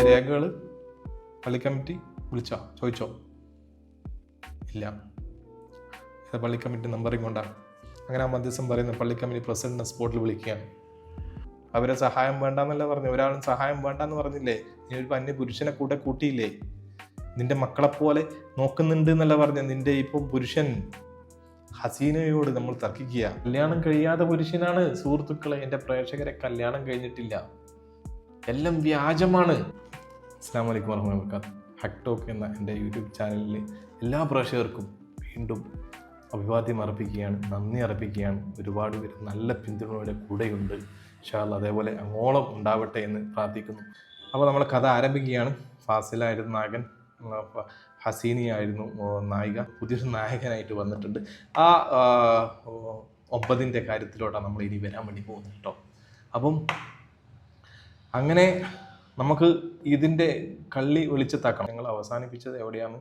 രേഖകൾ പള്ളി കമ്മിറ്റി ചോദിച്ചോ? ഇല്ല. പള്ളി കമ്മിറ്റി നമ്പറിങ് കൊണ്ടാണ്. അങ്ങനെ ആ മധ്യസ്ഥം പറയുന്നത് പള്ളി കമ്മിറ്റി പ്രസിഡന്റിനെ സ്പോട്ടിൽ വിളിക്കുകയാണ്. അവരെ സഹായം വേണ്ടെന്നല്ല പറഞ്ഞു. ഒരാളും സഹായം വേണ്ടെന്ന് പറഞ്ഞില്ലേ? നീ ഒരു അന്യ പുരുഷനെ കൂട്ടിയില്ലേ? നിന്റെ മക്കളെപ്പോലെ നോക്കുന്നുണ്ട് എന്നല്ല പറഞ്ഞ. നിന്റെ ഇപ്പം പുരുഷൻ ഹസീനയോട് നമ്മൾ തർക്കിക്കുക. കല്യാണം കഴിയാത്ത പുരുഷനാണ് സുഹൃത്തുക്കളെ, എൻ്റെ പ്രേക്ഷകരെ. കല്യാണം കഴിഞ്ഞിട്ടില്ല, എല്ലാം വ്യാജമാണ്. അസ്സലാമു അലൈക്കും വറഹ്മത്തുള്ളാഹി വബറകാതുഹു. ഹക്ക് ടോക്ക് എന്ന എൻ്റെ യൂട്യൂബ് ചാനലിൽ എല്ലാ പ്രേക്ഷകർക്കും വീണ്ടും അഭിവാദ്യം അർപ്പിക്കുകയാണ്, നന്ദി അർപ്പിക്കുകയാണ്. ഒരുപാട് പേര് നല്ല പിന്തുണയുടെ കൂടെയുണ്ട്. ഇൻഷാ അല്ലാഹ് അതേപോലെ അങ്ങോളം ഉണ്ടാവട്ടെ എന്ന് പ്രാർത്ഥിക്കുന്നു. അപ്പോൾ നമ്മൾ കഥ ആരംഭിക്കുകയാണ്. ഫാസിലായിരുന്നു നായകൻ, ഹസീനിയായിരുന്നു നായിക. പുതിയൊരു നായകനായിട്ട് വന്നിട്ടുണ്ട്. ആ 9ന്റെ കാര്യത്തിലോട്ടാണ് നമ്മൾ ഇനി വരാൻ വേണ്ടി പോകുന്നത് കേട്ടോ. അപ്പം അങ്ങനെ നമുക്ക് ഇതിൻ്റെ കള്ളി വെളിച്ചത്താക്കണം. ഞങ്ങൾ അവസാനിപ്പിച്ചത് എവിടെയാണ്?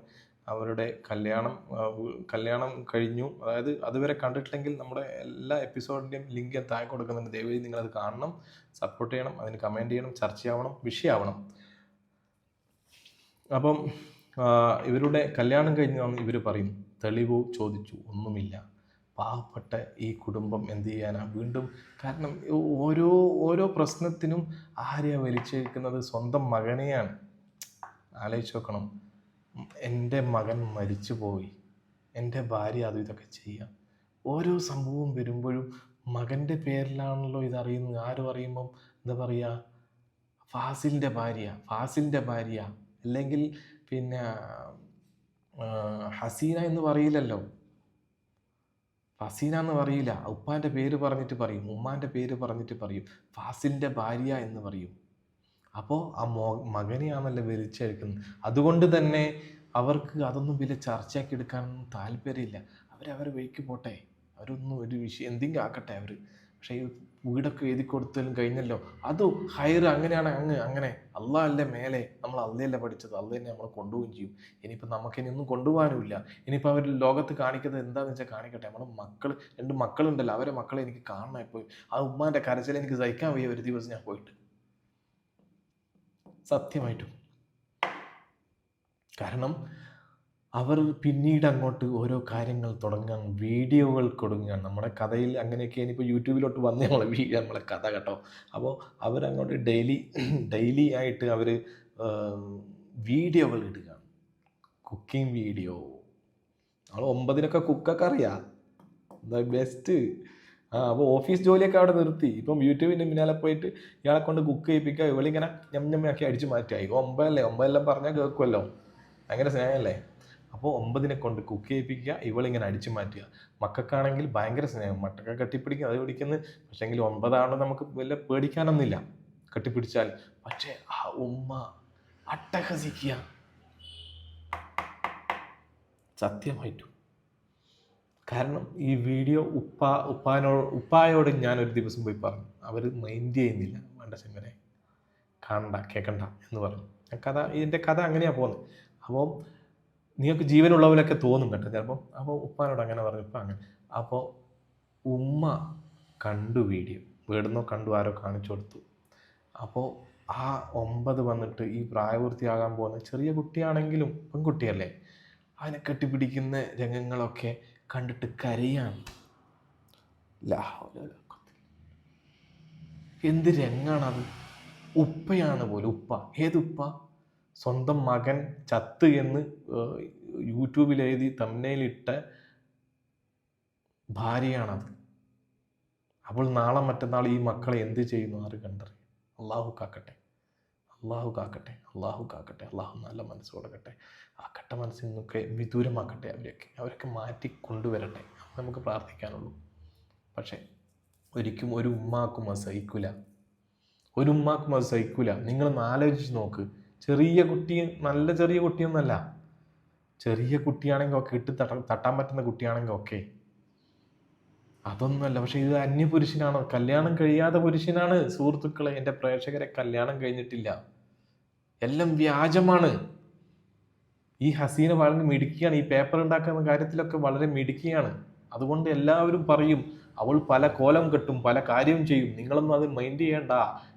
അവരുടെ കല്യാണം കഴിഞ്ഞു. അതായത് അതുവരെ കണ്ടിട്ടില്ലെങ്കിൽ നമ്മുടെ എല്ലാ എപ്പിസോഡിൻ്റെയും ലിങ്ക് താഴെ കൊടുക്കുന്നുണ്ട്. ദയവായി നിങ്ങളത് കാണണം, സപ്പോർട്ട് ചെയ്യണം, അതിന് കമൻറ്റ് ചെയ്യണം, ചർച്ചയാവണം, വിഷയമാവണം. അപ്പം ഇവരുടെ കല്യാണം കഴിഞ്ഞാണ് ഇവർ പറയുന്നു. തെളിവോ ചോദിച്ചു, ഒന്നുമില്ല. പാവപ്പെട്ട ഈ കുടുംബം എന്ത് ചെയ്യാനാ വീണ്ടും? കാരണം ഓരോ പ്രശ്നത്തിനും ആരെയാ വലിച്ചേക്കുന്നത്? സ്വന്തം മകനെയാണ്. ആലോചിച്ച് നോക്കണം. എൻ്റെ മകൻ മരിച്ചു പോയി, എൻ്റെ ഭാര്യ അതും ഇതൊക്കെ ചെയ്യാം. ഓരോ സംഭവം വരുമ്പോഴും മകൻ്റെ പേരിലാണല്ലോ ഇതറിയുന്നത്. ആരും അറിയുമ്പം എന്താ പറയുക? ഫാസിലിൻ്റെ ഭാര്യ അല്ലെങ്കിൽ പിന്നെ ഹസീന എന്ന് പറയില്ലല്ലോ, ഫസീന എന്ന് പറയില്ല. ഉപ്പാൻ്റെ പേര് പറഞ്ഞിട്ട് പറയും, ഉമ്മാൻ്റെ പേര് പറഞ്ഞിട്ട് പറയും, ഫാസിലിൻ്റെ ഭാര്യ എന്ന് പറയും. അപ്പോൾ ആ മകനെയാണല്ലോ വലിച്ചെടുക്കുന്നത്. അതുകൊണ്ട് തന്നെ അവർക്ക് അതൊന്നും വലിയ ചർച്ചയാക്കി എടുക്കാനൊന്നും താല്പര്യമില്ല. അവരവരെ വഴിക്ക് പോട്ടെ, അവരൊന്നും ഒരു വിഷയം എന്തെങ്കിലും ആക്കട്ടെ അവർ. പക്ഷേ ഈ വീടൊക്കെ എഴുതി കൊടുത്താലും കഴിഞ്ഞല്ലോ, അത് ഹൈർ. അങ്ങനെയാണ് അങ്ങനെ. അള്ളാഹ് അല്ലേ മേലെ, നമ്മൾ അള്ളയല്ലേ പഠിച്ചത്, അള്ളാഹ് തന്നെ നമ്മളെ കൊണ്ടുപോവുകയും ചെയ്യും. ഇനിയിപ്പോൾ നമുക്കിനി ഒന്നും കൊണ്ടുപോകാനുമില്ല. ഇനിയിപ്പോൾ അവർ ലോകത്ത് കാണിക്കുന്നത് എന്താണെന്ന് വെച്ചാൽ കാണിക്കട്ടെ. നമ്മുടെ 2 മക്കളുണ്ടല്ലോ, അവരെ മക്കളെ എനിക്ക് കാണണം. ഇപ്പോൾ ആ ഉമ്മാൻ്റെ കരച്ചിൽ എനിക്ക് സഹിക്കാൻ വയ്യ. ഒരു ദിവസം ഞാൻ പോയിട്ട് സത്യമായിട്ടും. കാരണം അവർ പിന്നീട് അങ്ങോട്ട് ഓരോ കാര്യങ്ങൾ തുടങ്ങുകയാണ്, വീഡിയോകൾ കൊടുക്കുകയാണ്. നമ്മുടെ കഥയിൽ അങ്ങനെയൊക്കെ ഇനിയിപ്പോൾ യൂട്യൂബിലോട്ട് വന്ന് നമ്മളെ കഥ കേട്ടോ. അപ്പോൾ അവരങ്ങോട്ട് ഡെയിലി ആയിട്ട് അവർ വീഡിയോകൾ ഇടുകയാണ്. Cooking video. നമ്മൾ 9നൊക്കെ കുക്കൊക്കെ അറിയാം, ദ ബെസ്റ്റ്. അപ്പോൾ ഓഫീസ് ജോലിയൊക്കെ അവിടെ നിർത്തി ഇപ്പം യൂട്യൂബിൻ്റെ പിന്നാലെ പോയിട്ട് ഇയാളെ കൊണ്ട് കുക്ക് ചെയ്യിപ്പിക്കുക. ഇവളിങ്ങനെ ഞമ്മയാക്കി അടിച്ചു മാറ്റിയായി. 9 പറഞ്ഞാൽ കേൾക്കുമല്ലോ, ഭയങ്കര സ്നേഹമല്ലേ. അപ്പോൾ 9നെ കൊണ്ട് കുക്ക് ചെയ്യിപ്പിക്കുക, ഇവളിങ്ങനെ അടിച്ചു മാറ്റുക. മക്കൾക്കാണെങ്കിൽ ഭയങ്കര സ്നേഹം, മട്ടൊക്കെ കെട്ടിപ്പിടിക്കുക, അത് പിടിക്കുന്നത്. പക്ഷേങ്കിൽ 9 നമുക്ക് വലിയ പേടിക്കാനൊന്നുമില്ല കെട്ടിപ്പിടിച്ചാൽ. പക്ഷേ ആ ഉമ്മ അട്ടഹസിക്കുക, സത്യമായിട്ടും. കാരണം ഈ വീഡിയോ ഉപ്പായോട് ഞാനൊരു ദിവസം പോയി പറഞ്ഞു. അവർ മൈൻഡ് ചെയ്യുന്നില്ല. വേണ്ട ചെമ്മനെ, കാണണ്ട, കേൾക്കണ്ട എന്ന് പറഞ്ഞു. ഇതിൻ്റെ കഥ അങ്ങനെയാണ് പോകുന്നത്. അപ്പോൾ നിങ്ങൾക്ക് ജീവനുള്ളവരൊക്കെ തോന്നും കേട്ടോ ചിലപ്പോൾ. അപ്പോൾ ഉപ്പാനോട് അങ്ങനെ പറഞ്ഞു, ഉപ്പ അങ്ങനെ. അപ്പോൾ ഉമ്മ കണ്ടു വീഡിയോ, വീടുന്നോ കണ്ടു, ആരോ കാണിച്ചു കൊടുത്തു. അപ്പോൾ ആ 9 വന്നിട്ട് ഈ പ്രായപൂർത്തിയാകാൻ പോകുന്ന ചെറിയ കുട്ടിയാണെങ്കിലും പെൺകുട്ടിയല്ലേ, അതിനെ കെട്ടിപ്പിടിക്കുന്ന രംഗങ്ങളൊക്കെ കണ്ടിട്ട് കരയാണ്. എന്ത് രംഗാണത്! ഉപ്പയാണ് പോലും, ഉപ്പ. ഏതുപ്പ? സ്വന്തം മകൻ ചത്ത് എന്ന് യൂട്യൂബിൽ എഴുതി തംബ്നെയിലിട്ട ഭാര്യയാണത്. അപ്പോൾ നാളെ മറ്റന്നാൾ ഈ മക്കളെ എന്ത് ചെയ്യുന്നു ആര് കണ്ടറിയും? അള്ളാഹു കാക്കട്ടെ, അള്ളാഹു നല്ല മനസ്സ് കൊടുക്കട്ടെ. ആ കെട്ട മനസ്സിൽ നിന്നൊക്കെ വിദൂരമാക്കട്ടെ. അവരൊക്കെ മാറ്റി കൊണ്ടുവരട്ടെ. നമുക്ക് പ്രാർത്ഥിക്കാനുള്ളൂ. പക്ഷേ ഒരിക്കലും ഒരു ഉമ്മാക്കും അത് സഹിക്കൂല. നിങ്ങളൊന്ന് ആലോചിച്ച് നോക്ക്. ചെറിയ കുട്ടി, നല്ല ചെറിയ കുട്ടിയൊന്നുമല്ല. ചെറിയ കുട്ടിയാണെങ്കിൽ ഒക്കെ ഇട്ട് തട്ടാൻ പറ്റുന്ന കുട്ടിയാണെങ്കിൽ ഒക്കെ, അതൊന്നുമല്ല. പക്ഷെ ഇത് അന്യപുരുഷനാണ്, കല്യാണം കഴിയാത്ത പുരുഷനാണ്. സുഹൃത്തുക്കളെ, എൻ്റെ പ്രേക്ഷകരെ, കല്യാണം കഴിഞ്ഞിട്ടില്ല, എല്ലാം വ്യാജമാണ്. ഈ ഹസീന വളരെ മിടുക്കിയാണ്. ഈ പേപ്പർ ഉണ്ടാക്കുന്ന കാര്യത്തിലൊക്കെ വളരെ മിടുക്കിയാണ്. അതുകൊണ്ട് എല്ലാവരും പറയും അവൾ പല കോലം കെട്ടും, പല കാര്യവും ചെയ്യും, നിങ്ങളൊന്നും അത് മൈൻഡ് ചെയ്യേണ്ട.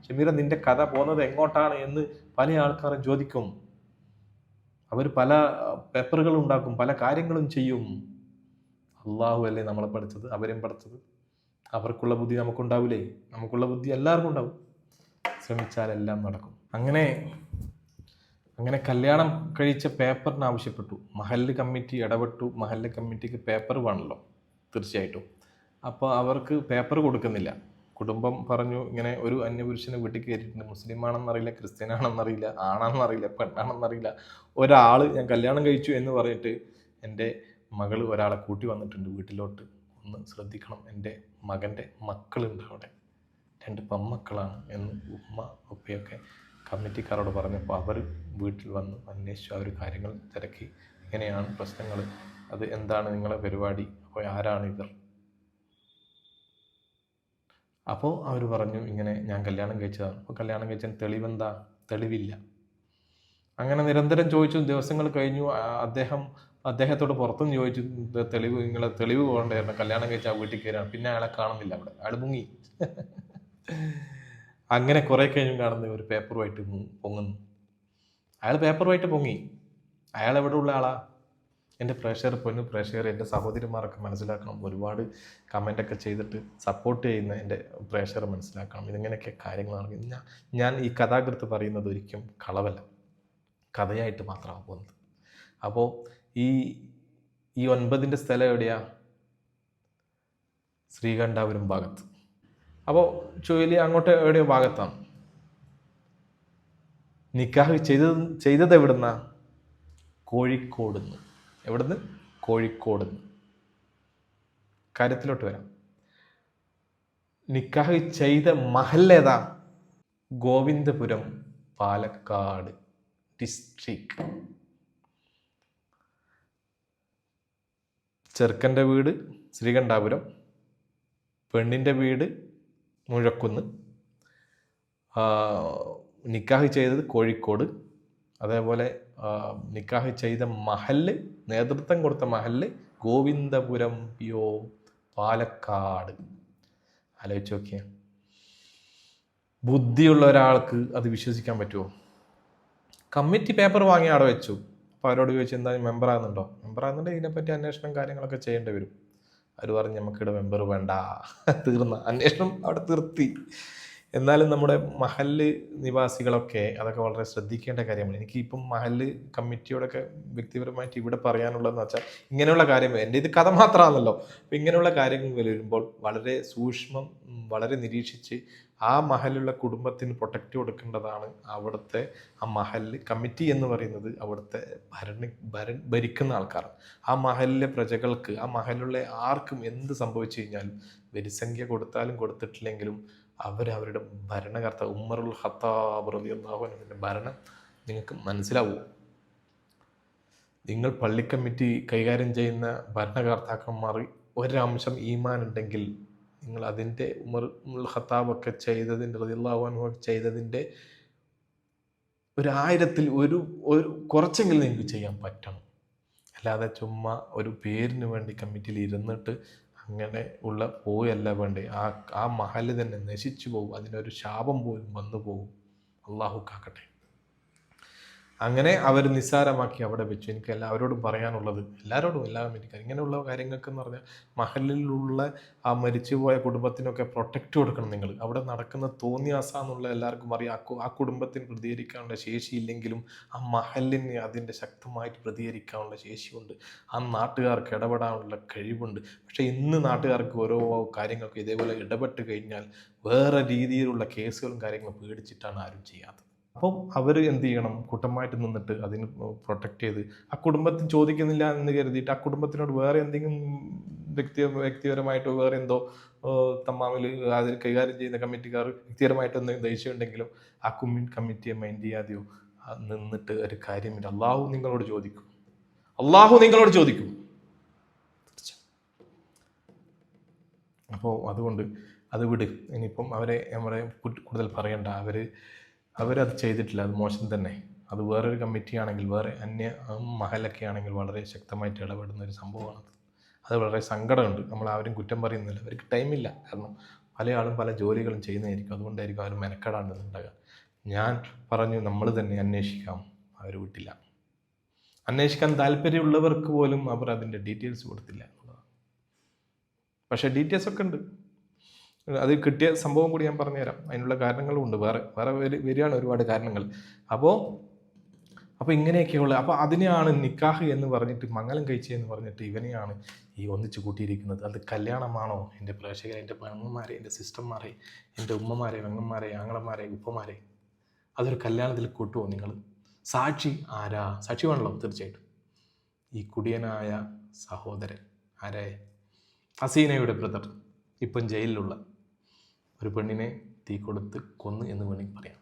ഷമീറ, നിന്റെ കഥ പോകുന്നത് എങ്ങോട്ടാണ് എന്ന് പല ആൾക്കാരും ചോദിക്കും. അവർ പല പേപ്പറുകൾ ഉണ്ടാക്കും, പല കാര്യങ്ങളും ചെയ്യും. അള്ളാഹു അല്ലേ നമ്മളെ പഠിച്ചത്, അവരെയും പഠിച്ചത്. അവർക്കുള്ള ബുദ്ധി നമുക്കുണ്ടാവില്ലേ? നമുക്കുള്ള ബുദ്ധി എല്ലാവർക്കും ഉണ്ടാവും. ശ്രമിച്ചാൽ എല്ലാം നടക്കും. അങ്ങനെ കല്യാണം കഴിച്ച പേപ്പറിന് ആവശ്യപ്പെട്ടു. മഹല്ല് കമ്മിറ്റി ഇടപെട്ടു. മഹല്ല് കമ്മിറ്റിക്ക് പേപ്പർ വേണമല്ലോ, തീർച്ചയായിട്ടും. അപ്പോൾ അവർക്ക് പേപ്പർ കൊടുക്കുന്നില്ല. കുടുംബം പറഞ്ഞു, ഇങ്ങനെ ഒരു അന്യപുരുഷനെ വീട്ടിൽ കയറ്റിയിട്ടുണ്ട്. മുസ്ലിം ആണെന്നറിയില്ല, ക്രിസ്ത്യൻ ആണെന്നറിയില്ല, ആണെന്നറിയില്ല, പെണ്ണാണെന്നറിയില്ല. ഒരാൾ ഞാൻ കല്യാണം കഴിച്ചു എന്ന് പറഞ്ഞിട്ട് എൻ്റെ മകൾ ഒരാളെ കൂട്ടി വന്നിട്ടുണ്ട് വീട്ടിലോട്ട്. ഒന്ന് ശ്രദ്ധിക്കണം, എൻ്റെ മകൻ്റെ മക്കളുണ്ട് അവിടെ, 2 പെൺമക്കളാണ് എന്ന് ഉമ്മ ഉപ്പയൊക്കെ കമ്മിറ്റിക്കാരോട് പറഞ്ഞപ്പോൾ അവർ വീട്ടിൽ വന്ന് അന്വേഷിച്ചു. അവർ കാര്യങ്ങൾ തിരക്കി, ഇങ്ങനെയാണ് പ്രശ്നങ്ങൾ, അത് എന്താണ് നിങ്ങളെ പരിപാടി, അപ്പോൾ ആരാണ് ഇവർ? അപ്പോൾ അവർ പറഞ്ഞു, ഇങ്ങനെ ഞാൻ കല്യാണം കഴിച്ചതാണ്. അപ്പോൾ കല്യാണം കഴിച്ചതിന് തെളിവെന്താ? തെളിവില്ല. അങ്ങനെ നിരന്തരം ചോദിച്ചു. ദിവസങ്ങൾ കഴിഞ്ഞു. അദ്ദേഹത്തോട് പുറത്തുനിന്ന് ചോദിച്ചു, നിങ്ങളെ തെളിവ് പോകണ്ടായിരുന്നു, കല്യാണം കഴിച്ച ആ വീട്ടിൽ കയറാണ്. പിന്നെ അയാളെ കാണുന്നില്ല അവിടെ, അയാൾ മുങ്ങി. അങ്ങനെ കുറെ കഴിഞ്ഞും കാണുന്ന ഒരു പേപ്പറുമായിട്ട് പൊങ്ങുന്നു. അയാൾ പേപ്പറുമായിട്ട് പൊങ്ങി. അയാൾ എവിടെ ഉള്ള ആളാ? എൻ്റെ പ്രേക്ഷകർ, എൻ്റെ സഹോദരിമാരൊക്കെ മനസ്സിലാക്കണം. ഒരുപാട് കമൻ്റൊക്കെ ചെയ്തിട്ട് സപ്പോർട്ട് ചെയ്യുന്ന എൻ്റെ പ്രേക്ഷകർ മനസ്സിലാക്കണം. ഇതിങ്ങനെയൊക്കെ കാര്യങ്ങളാണ്. ഞാൻ ഈ കഥാകൃത്ത് പറയുന്നത് ഒരിക്കലും കളവല്ല, കഥയായിട്ട് മാത്രമാണ് പോകുന്നത്. അപ്പോൾ ഈ 9ൻ്റെ സ്ഥലം എവിടെയാ? ശ്രീകണ്ഠാപുരം ഭാഗത്ത്. അപ്പോൾ ചുഴലി അങ്ങോട്ട് എവിടെയോ ഭാഗത്താണ്. നിക്കാഹ് ചെയ്തത് എവിടുന്ന? കോഴിക്കോടുന്ന്. എവിടുന്ന്? കോഴിക്കോടുന്ന്. കാര്യത്തിലോട്ട് വരാം. നിക്കാഹ് ചെയ്ത മഹല്ലേതാ? ഗോവിന്ദപുരം, പാലക്കാട് ഡിസ്ട്രിക്ട്. ചെറുക്കൻ്റെ വീട് ശ്രീകണ്ഠാപുരം, പെണ്ണിൻ്റെ വീട് മുഴക്കുന്ന്. നിക്കാഹ് ചെയ്തത് കോഴിക്കോട്. അതേപോലെ നിക്കാഹ് ചെയ്ത മഹല്ല്, നേതൃത്വം കൊടുത്ത മഹല്ല് ഗോവിന്ദപുരം PO, പാലക്കാട്. ആലോചിച്ച് നോക്കിയേ, ബുദ്ധിയുള്ള ഒരാൾക്ക് അത് വിശ്വസിക്കാൻ പറ്റുമോ? കമ്മിറ്റി പേപ്പർ വാങ്ങി അവിടെ വെച്ചു. അപ്പോൾ അവരോട് ചോദിച്ചു, എന്താ മെമ്പർ ആകുന്നുണ്ടെങ്കിൽ ഇതിനെപ്പറ്റി അന്വേഷണം കാര്യങ്ങളൊക്കെ ചെയ്യേണ്ടി വരും. അവർ പറഞ്ഞ് നമുക്കിവിടെ മെമ്പർ വേണ്ട, തീർന്ന അന്വേഷണം അവിടെ നിർത്തി. എന്നാലും നമ്മുടെ മഹല്ല് നിവാസികളൊക്കെ അതൊക്കെ വളരെ ശ്രദ്ധിക്കേണ്ട കാര്യമാണ്. എനിക്കിപ്പം മഹല്ല് കമ്മിറ്റിയോടൊക്കെ വ്യക്തിപരമായിട്ട് ഇവിടെ പറയാനുള്ളതെന്ന് വെച്ചാൽ, ഇങ്ങനെയുള്ള കാര്യങ്ങൾ, എൻ്റെ ഇത് കഥ മാത്രമാണല്ലോ, അപ്പം ഇങ്ങനെയുള്ള കാര്യങ്ങൾ വരുമ്പോൾ വളരെ സൂക്ഷ്മം, വളരെ നിരീക്ഷിച്ച് ആ മഹലുള്ള കുടുംബത്തിന് പ്രൊട്ടക്റ്റ് കൊടുക്കേണ്ടതാണ് അവിടുത്തെ ആ മഹല്ല് കമ്മിറ്റി എന്ന് പറയുന്നത്. അവിടുത്തെ ഭരിക്കുന്ന ആൾക്കാർ, ആ മഹലിലെ പ്രജകൾക്ക്, ആ മഹലുള്ള ആർക്കും എന്ത് സംഭവിച്ചു കഴിഞ്ഞാലും, വരിസംഖ്യ കൊടുത്താലും കൊടുത്തിട്ടില്ലെങ്കിലും അവരുടെ ഭരണകർത്താവ് ഉമറുൽ ഖത്താബ് റളിയല്ലാഹു അൻഹുവിൻ്റെ ഭരണം നിങ്ങൾക്ക് മനസ്സിലാവുമോ? നിങ്ങൾ പള്ളി കമ്മിറ്റി കൈകാര്യം ചെയ്യുന്ന ഭരണകർത്താക്കന്മാർ ഒരംശം ഈമാൻ ഉണ്ടെങ്കിൽ, നിങ്ങൾ അതിൻ്റെ ഉമറുൽ ഖത്താബൊക്കെ ചെയ്തതിൻ്റെ, റളിയല്ലാഹു അൻഹു ചെയ്തതിൻ്റെ 1000-ൽ ഒരു കുറച്ചെങ്കിലും നിങ്ങൾക്ക് ചെയ്യാൻ പറ്റണം. അല്ലാതെ ചുമ്മാ ഒരു പേരിന് വേണ്ടി കമ്മിറ്റിയിൽ ഇരുന്നിട്ട് അങ്ങനെ ഉള്ള പോയല്ല വേണ്ടേ. ആ മഹല് തന്നെ നശിച്ചു പോകും, അതിനൊരു ശാപം പോലും വന്നു പോകും. അള്ളാഹു കാക്കട്ടെ. അങ്ങനെ അവർ നിസ്സാരമാക്കി അവിടെ വെച്ചു. എനിക്ക് എല്ലാവരോടും പറയാനുള്ളത്, എല്ലാവരും ഇങ്ങനെയുള്ള കാര്യങ്ങൾക്ക് എന്ന് പറഞ്ഞാൽ മഹലിലുള്ള ആ മരിച്ചുപോയ കുടുംബത്തിനൊക്കെ പ്രൊട്ടക്റ്റ് കൊടുക്കണം. നിങ്ങൾ അവിടെ നടക്കുന്ന തോന്നിയാസാന്നുള്ള എല്ലാവർക്കും അറിയാം. ആ കുടുംബത്തിന് പ്രതികരിക്കാനുള്ള ശേഷിയില്ലെങ്കിലും ആ മഹലിന് അതിൻ്റെ ശക്തമായിട്ട് പ്രതികരിക്കാനുള്ള ശേഷിയുണ്ട്. ആ നാട്ടുകാർക്ക് ഇടപെടാനുള്ള കഴിവുണ്ട്. പക്ഷേ ഇന്ന് നാട്ടുകാർക്ക് ഓരോ കാര്യങ്ങൾക്ക് ഇതേപോലെ ഇടപെട്ട് കഴിഞ്ഞാൽ വേറെ രീതിയിലുള്ള കേസുകളും കാര്യങ്ങളും പേടിച്ചിട്ടാണ് ആരും ചെയ്യാത്തത്. അപ്പം അവർ എന്ത് ചെയ്യണം? കൂട്ടമായിട്ട് നിന്നിട്ട് അതിന് പ്രൊട്ടക്റ്റ് ചെയ്ത്, ആ കുടുംബത്തിന് ചോദിക്കുന്നില്ല എന്ന് കരുതിയിട്ട് ആ കുടുംബത്തിനോട് വേറെ എന്തെങ്കിലും വ്യക്തിപരമായിട്ടോ വേറെ എന്തോ തമ്മാമിൽ അതിൽ കൈകാര്യം ചെയ്യുന്ന കമ്മിറ്റിക്കാർ വ്യക്തിപരമായിട്ടോ എന്തെങ്കിലും ദേഷ്യം ഉണ്ടെങ്കിലും ആ കമ്മിറ്റിയെ മൈൻഡ് ചെയ്യാതെയോ നിന്നിട്ട് ഒരു കാര്യമില്ല. അള്ളാഹു നിങ്ങളോട് ചോദിക്കും. അപ്പോൾ അതുകൊണ്ട് അത് വിട്. ഇനിയിപ്പം അവരെ കൂടുതൽ പറയണ്ട. അവരത് ചെയ്തിട്ടില്ല, അത് മോശം തന്നെ. അത് വേറൊരു കമ്മിറ്റി ആണെങ്കിൽ, വേറെ അന്യ മഹലൊക്കെ ആണെങ്കിൽ വളരെ ശക്തമായിട്ട് ഇടപെടുന്ന ഒരു സംഭവമാണത്. അത് വളരെ സങ്കടമുണ്ട്. നമ്മൾ ആരും കുറ്റം പറയുന്നില്ല, അവർക്ക് ടൈമില്ല. കാരണം പല ആളും പല ജോലികളും ചെയ്യുന്നതായിരിക്കും, അതുകൊണ്ടായിരിക്കും അവർ മെനക്കെടാണ്ടുണ്ടാകുക. ഞാൻ പറഞ്ഞു നമ്മൾ തന്നെ അന്വേഷിക്കാം, അവർ വിട്ടില്ല. അന്വേഷിക്കാൻ താല്പര്യമുള്ളവർക്ക് പോലും അവർ അതിൻ്റെ ഡീറ്റെയിൽസ് കൊടുത്തില്ല എന്നുള്ളതാണ്. പക്ഷേ ഡീറ്റെയിൽസ് ഒക്കെ ഉണ്ട്. അത് കിട്ടിയ സംഭവം കൂടി ഞാൻ പറഞ്ഞുതരാം. അതിനുള്ള കാരണങ്ങളും ഉണ്ട്, വേറെ വരികയാണ് ഒരുപാട് കാരണങ്ങൾ. അപ്പോൾ ഇങ്ങനെയൊക്കെയുള്ള, അപ്പോൾ അതിനെയാണ് നിക്കാഹ് എന്ന് പറഞ്ഞിട്ട്, മംഗലം കഴിച്ചെന്ന് പറഞ്ഞിട്ട് ഇവനെയാണ് ഈ ഒന്നിച്ച് കൂട്ടിയിരിക്കുന്നത്. അത് കല്യാണമാണോ എൻ്റെ പ്രേക്ഷകരെ, എൻ്റെ പെങ്ങന്മാരെ, എൻ്റെ സിസ്റ്റർമാരെ, എൻ്റെ ഉമ്മമാരെ, പെങ്ങന്മാരെ, ആങ്ങളമാരെ, ഉപ്പമാരെ, അതൊരു കല്യാണത്തിൽ കൂട്ടുമോ നിങ്ങൾ? സാക്ഷി ആരാ? സാക്ഷി വേണല്ലോ തീർച്ചയായിട്ടും. ഈ കുടിയനായ സഹോദരൻ ആരായ ഹസീനയുടെ ബ്രദർ, ഇപ്പം ജയിലിലുള്ള ഒരു പെണ്ണിനെ തീ കൊടുത്ത് കൊന്ന് എന്ന് വേണമെങ്കിൽ പറയാം.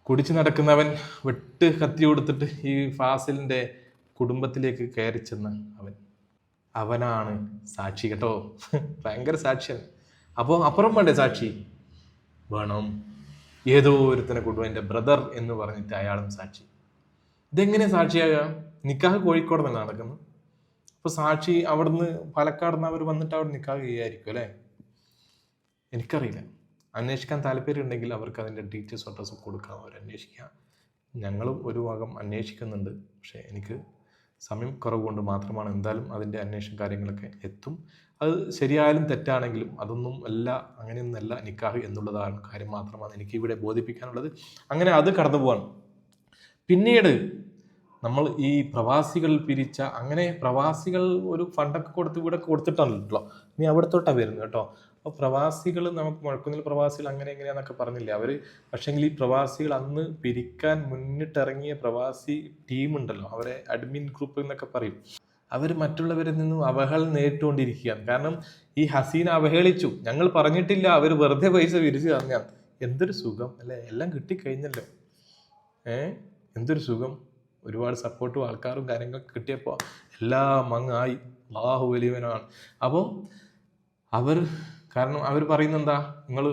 കുടിച്ചു നടക്കുന്നവൻ വെട്ട് കത്തി കൊടുത്തിട്ട് ഈ ഫാസിലിൻ്റെ കുടുംബത്തിലേക്ക് കയറി ചെന്ന അവനാണ് സാക്ഷി കേട്ടോ. ഭയങ്കര സാക്ഷിയാണ്. അപ്പോൾ അപ്പുറം വേണ്ടേ സാക്ഷി? വേണം. ഏതോ ഒരുത്തനെ കൊണ്ടുപോയി എൻ്റെ ബ്രദർ എന്ന് പറഞ്ഞിട്ട് അയാളും സാക്ഷി. ഇതെങ്ങനെ സാക്ഷിയാകാം? നിക്കാഹ് കോഴിക്കോട് തന്നെ നടക്കുന്നു. അപ്പോൾ സാക്ഷി അവിടുന്ന് പാലക്കാട് നിന്ന് അവർ വന്നിട്ട് അവിടെ നിക്കാഹ് ചെയ്യായിരിക്കും അല്ലേ? എനിക്കറിയില്ല. അന്വേഷിക്കാൻ താല്പര്യം ഉണ്ടെങ്കിൽ അവർക്ക് അതിൻ്റെ ഡീറ്റെയിൽസ് അഡ്രസ്സും കൊടുക്കാം, അവർ അന്വേഷിക്കാം. ഞങ്ങളും ഒരു ഭാഗം അന്വേഷിക്കുന്നുണ്ട്. പക്ഷേ എനിക്ക് സമയം കുറവുകൊണ്ട് മാത്രമാണ്. എന്തായാലും അതിൻ്റെ അന്വേഷണ കാര്യങ്ങളൊക്കെ എത്തും. അത് ശരിയായാലും തെറ്റാണെങ്കിലും അതൊന്നും അല്ല, അങ്ങനെയൊന്നല്ല നിക്കാഹ് എന്നുള്ളതാണ് കാര്യം മാത്രമാണ് എനിക്കിവിടെ ബോധിപ്പിക്കാനുള്ളത്. അങ്ങനെ അത് കടന്നു പോവാണ്. പിന്നീട് നമ്മൾ ഈ പ്രവാസികൾ പിരിച്ച, അങ്ങനെ പ്രവാസികൾ ഒരു ഫണ്ടൊക്കെ കൊടുത്ത് ഇവിടെ കൊടുത്തിട്ടാണല്ലോ, ഇനി അവിടത്തോട്ടാണ് വരുന്നത് കേട്ടോ. അപ്പോൾ പ്രവാസികൾ, നമുക്ക് മുഴക്കുന്നിൽ പ്രവാസികൾ അങ്ങനെ എങ്ങനെയാന്നൊക്കെ പറഞ്ഞില്ലേ അവർ. പക്ഷേങ്കിൽ ഈ പ്രവാസികൾ അന്ന് പിരിക്കാൻ മുന്നിട്ടിറങ്ങിയ പ്രവാസി ടീമുണ്ടല്ലോ, അവരെ അഡ്മിൻ ഗ്രൂപ്പ് എന്നൊക്കെ പറയും. അവർ മറ്റുള്ളവരിൽ നിന്നും അവഹേളനം നേരിട്ടുകൊണ്ടിരിക്കുകയാണ്. കാരണം ഈ ഹസീന അവഹേളിച്ചു, ഞങ്ങൾ പറഞ്ഞിട്ടില്ല, അവർ വെറുതെ പൈസ പിരിച്ചു തന്നെയാണ്. എന്തൊരു സുഖം അല്ലേ? എല്ലാം കിട്ടിക്കഴിഞ്ഞല്ലോ. എന്തൊരു സുഖം. ഒരുപാട് സപ്പോർട്ടും ആൾക്കാരും കാര്യങ്ങളൊക്കെ കിട്ടിയപ്പോൾ എല്ലാം അങ്ങായി. അല്ലാഹു വലിയവനാണ്. അപ്പോൾ കാരണം അവർ പറയുന്നത് എന്താ, നിങ്ങൾ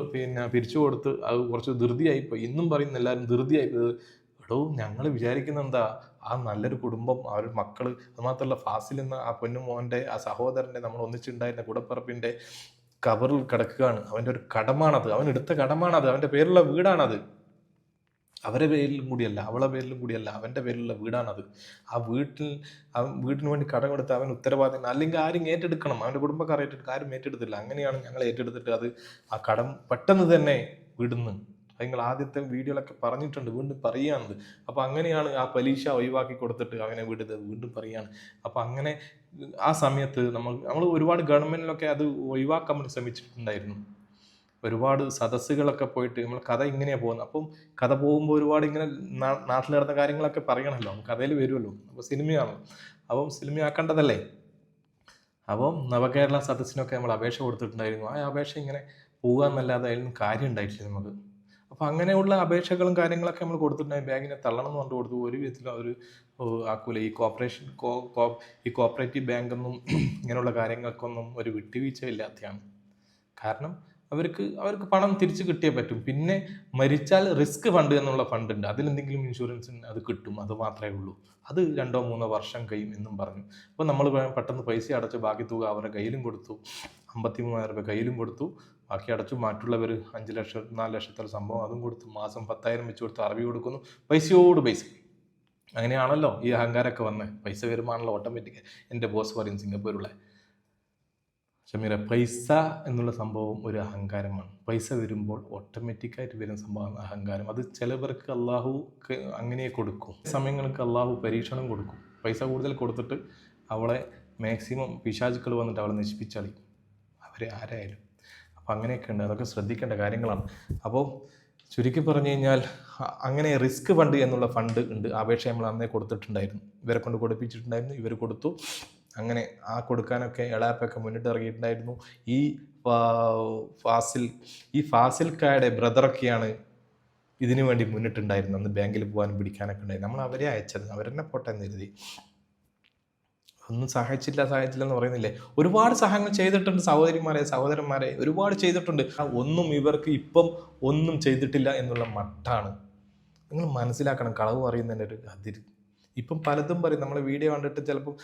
പിരിച്ചു കൊടുത്ത് അത് കുറച്ച് ധൃതിയായിപ്പോയി. ഇന്നും പറയുന്ന എല്ലാവരും ധൃതിയായിപ്പോയത്. എടോ, ഞങ്ങൾ വിചാരിക്കുന്ന എന്താ, ആ നല്ലൊരു കുടുംബം, അവരുടെ മക്കൾ, അതുമാത്രമല്ല ഫാസിൽ എന്ന ആ പൊന്നുമോൻ്റെ, ആ സഹോദരൻ്റെ, നമ്മൾ ഒന്നിച്ചുണ്ടായിരുന്ന കൂടപ്പിറപ്പിൻ്റെ കബറിൽ കിടക്കുകയാണ്. അവൻ്റെ ഒരു കടമാണത്, അവൻ എടുത്ത കടമാണത്, അവൻ്റെ പേരുള്ള വീടാണത്. അവരുടെ പേരിലും കൂടിയല്ല, അവളെ പേരിലും കൂടിയല്ല, അവൻ്റെ പേരിലുള്ള വീടാണത്. ആ വീട്ടിന് വേണ്ടി കടം കൊടുത്ത് അവൻ ഉത്തരവാദിത്തം, അല്ലെങ്കിൽ ആരും ഏറ്റെടുക്കണം, അവൻ്റെ കുടുംബക്കാർ ആരും ഏറ്റെടുത്തില്ല. അങ്ങനെയാണ് ഞങ്ങൾ ഏറ്റെടുത്തിട്ട് അത് ആ കടം പെട്ടെന്ന് തന്നെ വിടുന്നു. അത് നിങ്ങൾ ആദ്യത്തെ വീഡിയോയിലൊക്കെ പറഞ്ഞിട്ടുണ്ട്, വീണ്ടും പറയുകയാണത്. അപ്പോൾ അങ്ങനെയാണ് ആ പലിശ ഒഴിവാക്കി കൊടുത്തിട്ട് അവനെ വിടുന്നത്, വീണ്ടും പറയുകയാണ്. അപ്പോൾ അങ്ങനെ ആ സമയത്ത് നമ്മൾ ഒരുപാട് ഗവൺമെൻറ്റിലൊക്കെ അത് ഒഴിവാക്കാൻ വേണ്ടി ശ്രമിച്ചിട്ടുണ്ടായിരുന്നു. ഒരുപാട് സദസ്സുകളൊക്കെ പോയിട്ട് നമ്മൾ കഥ ഇങ്ങനെയാണ് പോകുന്നത്. അപ്പം കഥ പോകുമ്പോൾ ഒരുപാട് ഇങ്ങനെ നാട്ടിൽ നടന്ന കാര്യങ്ങളൊക്കെ പറയണമല്ലോ, കഥയിൽ വരുമല്ലോ. അപ്പോൾ സിനിമയാണല്ലോ, അപ്പം സിനിമയാക്കേണ്ടതല്ലേ. അപ്പം നവകേരള സദസ്സിനൊക്കെ നമ്മൾ അപേക്ഷ കൊടുത്തിട്ടുണ്ടായിരുന്നു. ആ അപേക്ഷ ഇങ്ങനെ പോകുക എന്നല്ലാതെ അതിലൊന്നും കാര്യം ഉണ്ടായിട്ടില്ല നമുക്ക്. അപ്പോൾ അങ്ങനെയുള്ള അപേക്ഷകളും കാര്യങ്ങളൊക്കെ നമ്മൾ കൊടുത്തിട്ടുണ്ടായി. ബാങ്കിനെ തള്ളണം എന്ന് കൊണ്ട് കൊടുത്തു. ഒരു വിധത്തിലും അവർ ആക്കൂല. ഈ കോപ്പറേറ്റീവ് ബാങ്കൊന്നും ഇങ്ങനെയുള്ള കാര്യങ്ങൾക്കൊന്നും ഒരു വിട്ടുവീഴ്ച ഇല്ലാത്തതാണ്. കാരണം അവർക്ക് പണം തിരിച്ച് കിട്ടിയേ പറ്റും. പിന്നെ മരിച്ചാൽ റിസ്ക് ഫണ്ട് എന്നുള്ള ഫണ്ട് ഉണ്ട്, അതിലെന്തെങ്കിലും ഇൻഷുറൻസിന് അത് കിട്ടും, അത് മാത്രമേ ഉള്ളൂ. അത് 2-3 വർഷം കഴിയും എന്നും പറഞ്ഞു. അപ്പോൾ നമ്മൾ പെട്ടെന്ന് പൈസ അടച്ച് ബാക്കി തുക അവരുടെ കയ്യിലും കൊടുത്തു. 53,000 രൂപ കയ്യിലും കൊടുത്തു, ബാക്കി അടച്ചു. മറ്റുള്ളവർ 5 ലക്ഷം 4 ലക്ഷത്തിൽ സംഭവം അതും കൊടുത്തു. മാസം 10,000 വെച്ച് കൊടുത്ത് അറബി കൊടുക്കുന്നു. പൈസയോട് പൈസ. അങ്ങനെയാണല്ലോ ഈ അഹങ്കാരമൊക്കെ വന്നത്. പൈസ വരുമാനമല്ലോ ഓട്ടോമാറ്റിക്. എൻ്റെ ബോസ് പറയും സിംഗപ്പൂരുള്ള ഷമീറ, പൈസ എന്നുള്ള സംഭവം ഒരു അഹങ്കാരമാണ്. പൈസ വരുമ്പോൾ ഓട്ടോമാറ്റിക്കായിട്ട് വരുന്ന സംഭവമാണ് അഹങ്കാരം. അത് ചിലവർക്ക് അള്ളാഹു അങ്ങനെ കൊടുക്കും. സമയങ്ങൾക്ക് അള്ളാഹു പരീക്ഷണം കൊടുക്കും. പൈസ കൂടുതൽ കൊടുത്തിട്ട് അവളെ മാക്സിമം പിശാചുക്കൾ വന്നിട്ട് അവളെ നശിപ്പിച്ചളി, അവരെ ആരായാലും. അപ്പോൾ അങ്ങനെയൊക്കെ ഉണ്ട്, അതൊക്കെ ശ്രദ്ധിക്കേണ്ട കാര്യങ്ങളാണ്. അപ്പോൾ ചുരുക്കി പറഞ്ഞു കഴിഞ്ഞാൽ അങ്ങനെ റിസ്ക് ഫണ്ട് എന്നുള്ള ഫണ്ട് ഉണ്ട്. അപേക്ഷ നമ്മൾ അന്നേ കൊടുത്തിട്ടുണ്ടായിരുന്നു, ഇവരെ കൊണ്ട് കൊടുപ്പിച്ചിട്ടുണ്ടായിരുന്നു, ഇവർ കൊടുത്തു. അങ്ങനെ ആ കൊടുക്കാനൊക്കെ എളാപ്പൊക്കെ മുന്നിട്ട് ഇറങ്ങിയിട്ടുണ്ടായിരുന്നു. ഈ ഫാസിൽക്കായുടെ ബ്രദറൊക്കെയാണ് ഇതിനു വേണ്ടി മുന്നിട്ടുണ്ടായിരുന്നു. അന്ന് ബാങ്കിൽ പോകാനും പിടിക്കാനൊക്കെ ഉണ്ടായിരുന്നു. നമ്മൾ അവരെ അയച്ചത്, അവരെന്നെ പോട്ടെ എന്ന് കരുതി. ഒന്നും സഹായിച്ചില്ല എന്ന് പറയുന്നില്ലേ. ഒരുപാട് സഹായങ്ങൾ ചെയ്തിട്ടുണ്ട് സഹോദരന്മാരെ ഒരുപാട് ചെയ്തിട്ടുണ്ട്. ഒന്നും ഇവർക്ക് ഇപ്പം ഒന്നും ചെയ്തിട്ടില്ല എന്നുള്ള മട്ടാണ്. നിങ്ങൾ മനസ്സിലാക്കണം. കളവ് പറയുന്നതിൻ്റെ ഒരു അതിര്. ഇപ്പം പലതും പറയും, നമ്മളെ വീഡിയോ കണ്ടിട്ട് ചിലപ്പം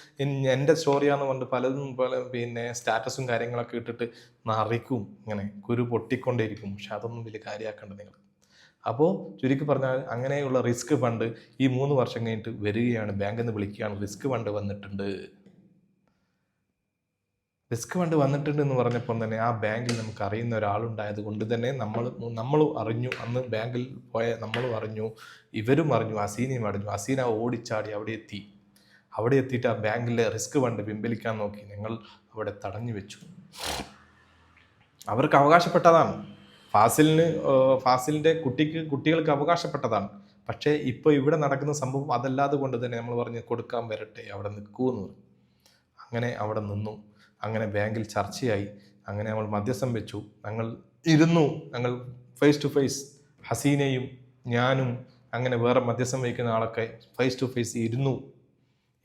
എൻ്റെ സ്റ്റോറിയാന്ന് പറഞ്ഞിട്ട് പലതും പിന്നെ സ്റ്റാറ്റസും കാര്യങ്ങളൊക്കെ ഇട്ടിട്ട് നറിക്കും, ഇങ്ങനെ കുരു പൊട്ടിക്കൊണ്ടേയിരിക്കും. പക്ഷെ അതൊന്നും വലിയ കാര്യമാക്കേണ്ട നിങ്ങൾ. അപ്പോൾ ചുരുക്കി പറഞ്ഞാൽ അങ്ങനെയുള്ള റിസ്ക് ഫണ്ട് ഈ 3 വർഷം കഴിഞ്ഞിട്ട് വരികയാണ്, ബാങ്കിൽ നിന്ന് വിളിക്കുകയാണ്, റിസ്ക് ഫണ്ട് വന്നിട്ടുണ്ട്. റിസ്ക് ഫണ്ട് വന്നിട്ടുണ്ട് എന്ന് പറഞ്ഞപ്പോൾ തന്നെ ആ ബാങ്കിൽ നമുക്ക് അറിയുന്ന ഒരാളുണ്ടായത് കൊണ്ട് തന്നെ നമ്മളും അറിഞ്ഞു. അന്ന് ബാങ്കിൽ പോയ നമ്മളും അറിഞ്ഞു, ഇവരും അറിഞ്ഞു, ഹസീനയും അറിഞ്ഞു. ഹസീന ഓടിച്ചാടി അവിടെ എത്തിയിട്ട് ആ ബാങ്കിലെ റിസ്ക് ഫണ്ട് പിൻവലിക്കാൻ നോക്കി. ഞങ്ങൾ അവിടെ തടഞ്ഞു വെച്ചു. അവർക്ക് അവകാശപ്പെട്ടതാണ്, ഫാസിലിൻ്റെ കുട്ടികൾക്ക് അവകാശപ്പെട്ടതാണ്. പക്ഷേ ഇപ്പോൾ ഇവിടെ നടക്കുന്ന സംഭവം അതല്ലാതെ കൊണ്ട് തന്നെ നമ്മൾ പറഞ്ഞ് കൊടുക്കാൻ വരട്ടെ, അവിടെ നിൽക്കുമെന്ന് പറഞ്ഞു. അങ്ങനെ അവിടെ നിന്നു. അങ്ങനെ ബാങ്കിൽ ചർച്ചയായി. അങ്ങനെ നമ്മൾ മധ്യസ്ഥം വെച്ചു. ഞങ്ങൾ ഫേസ് ടു ഫേസ്, ഹസീനയും ഞാനും അങ്ങനെ വേറെ മധ്യസ്ഥം വയ്ക്കുന്ന ആളൊക്കെ ഫേസ് ടു ഫേസ്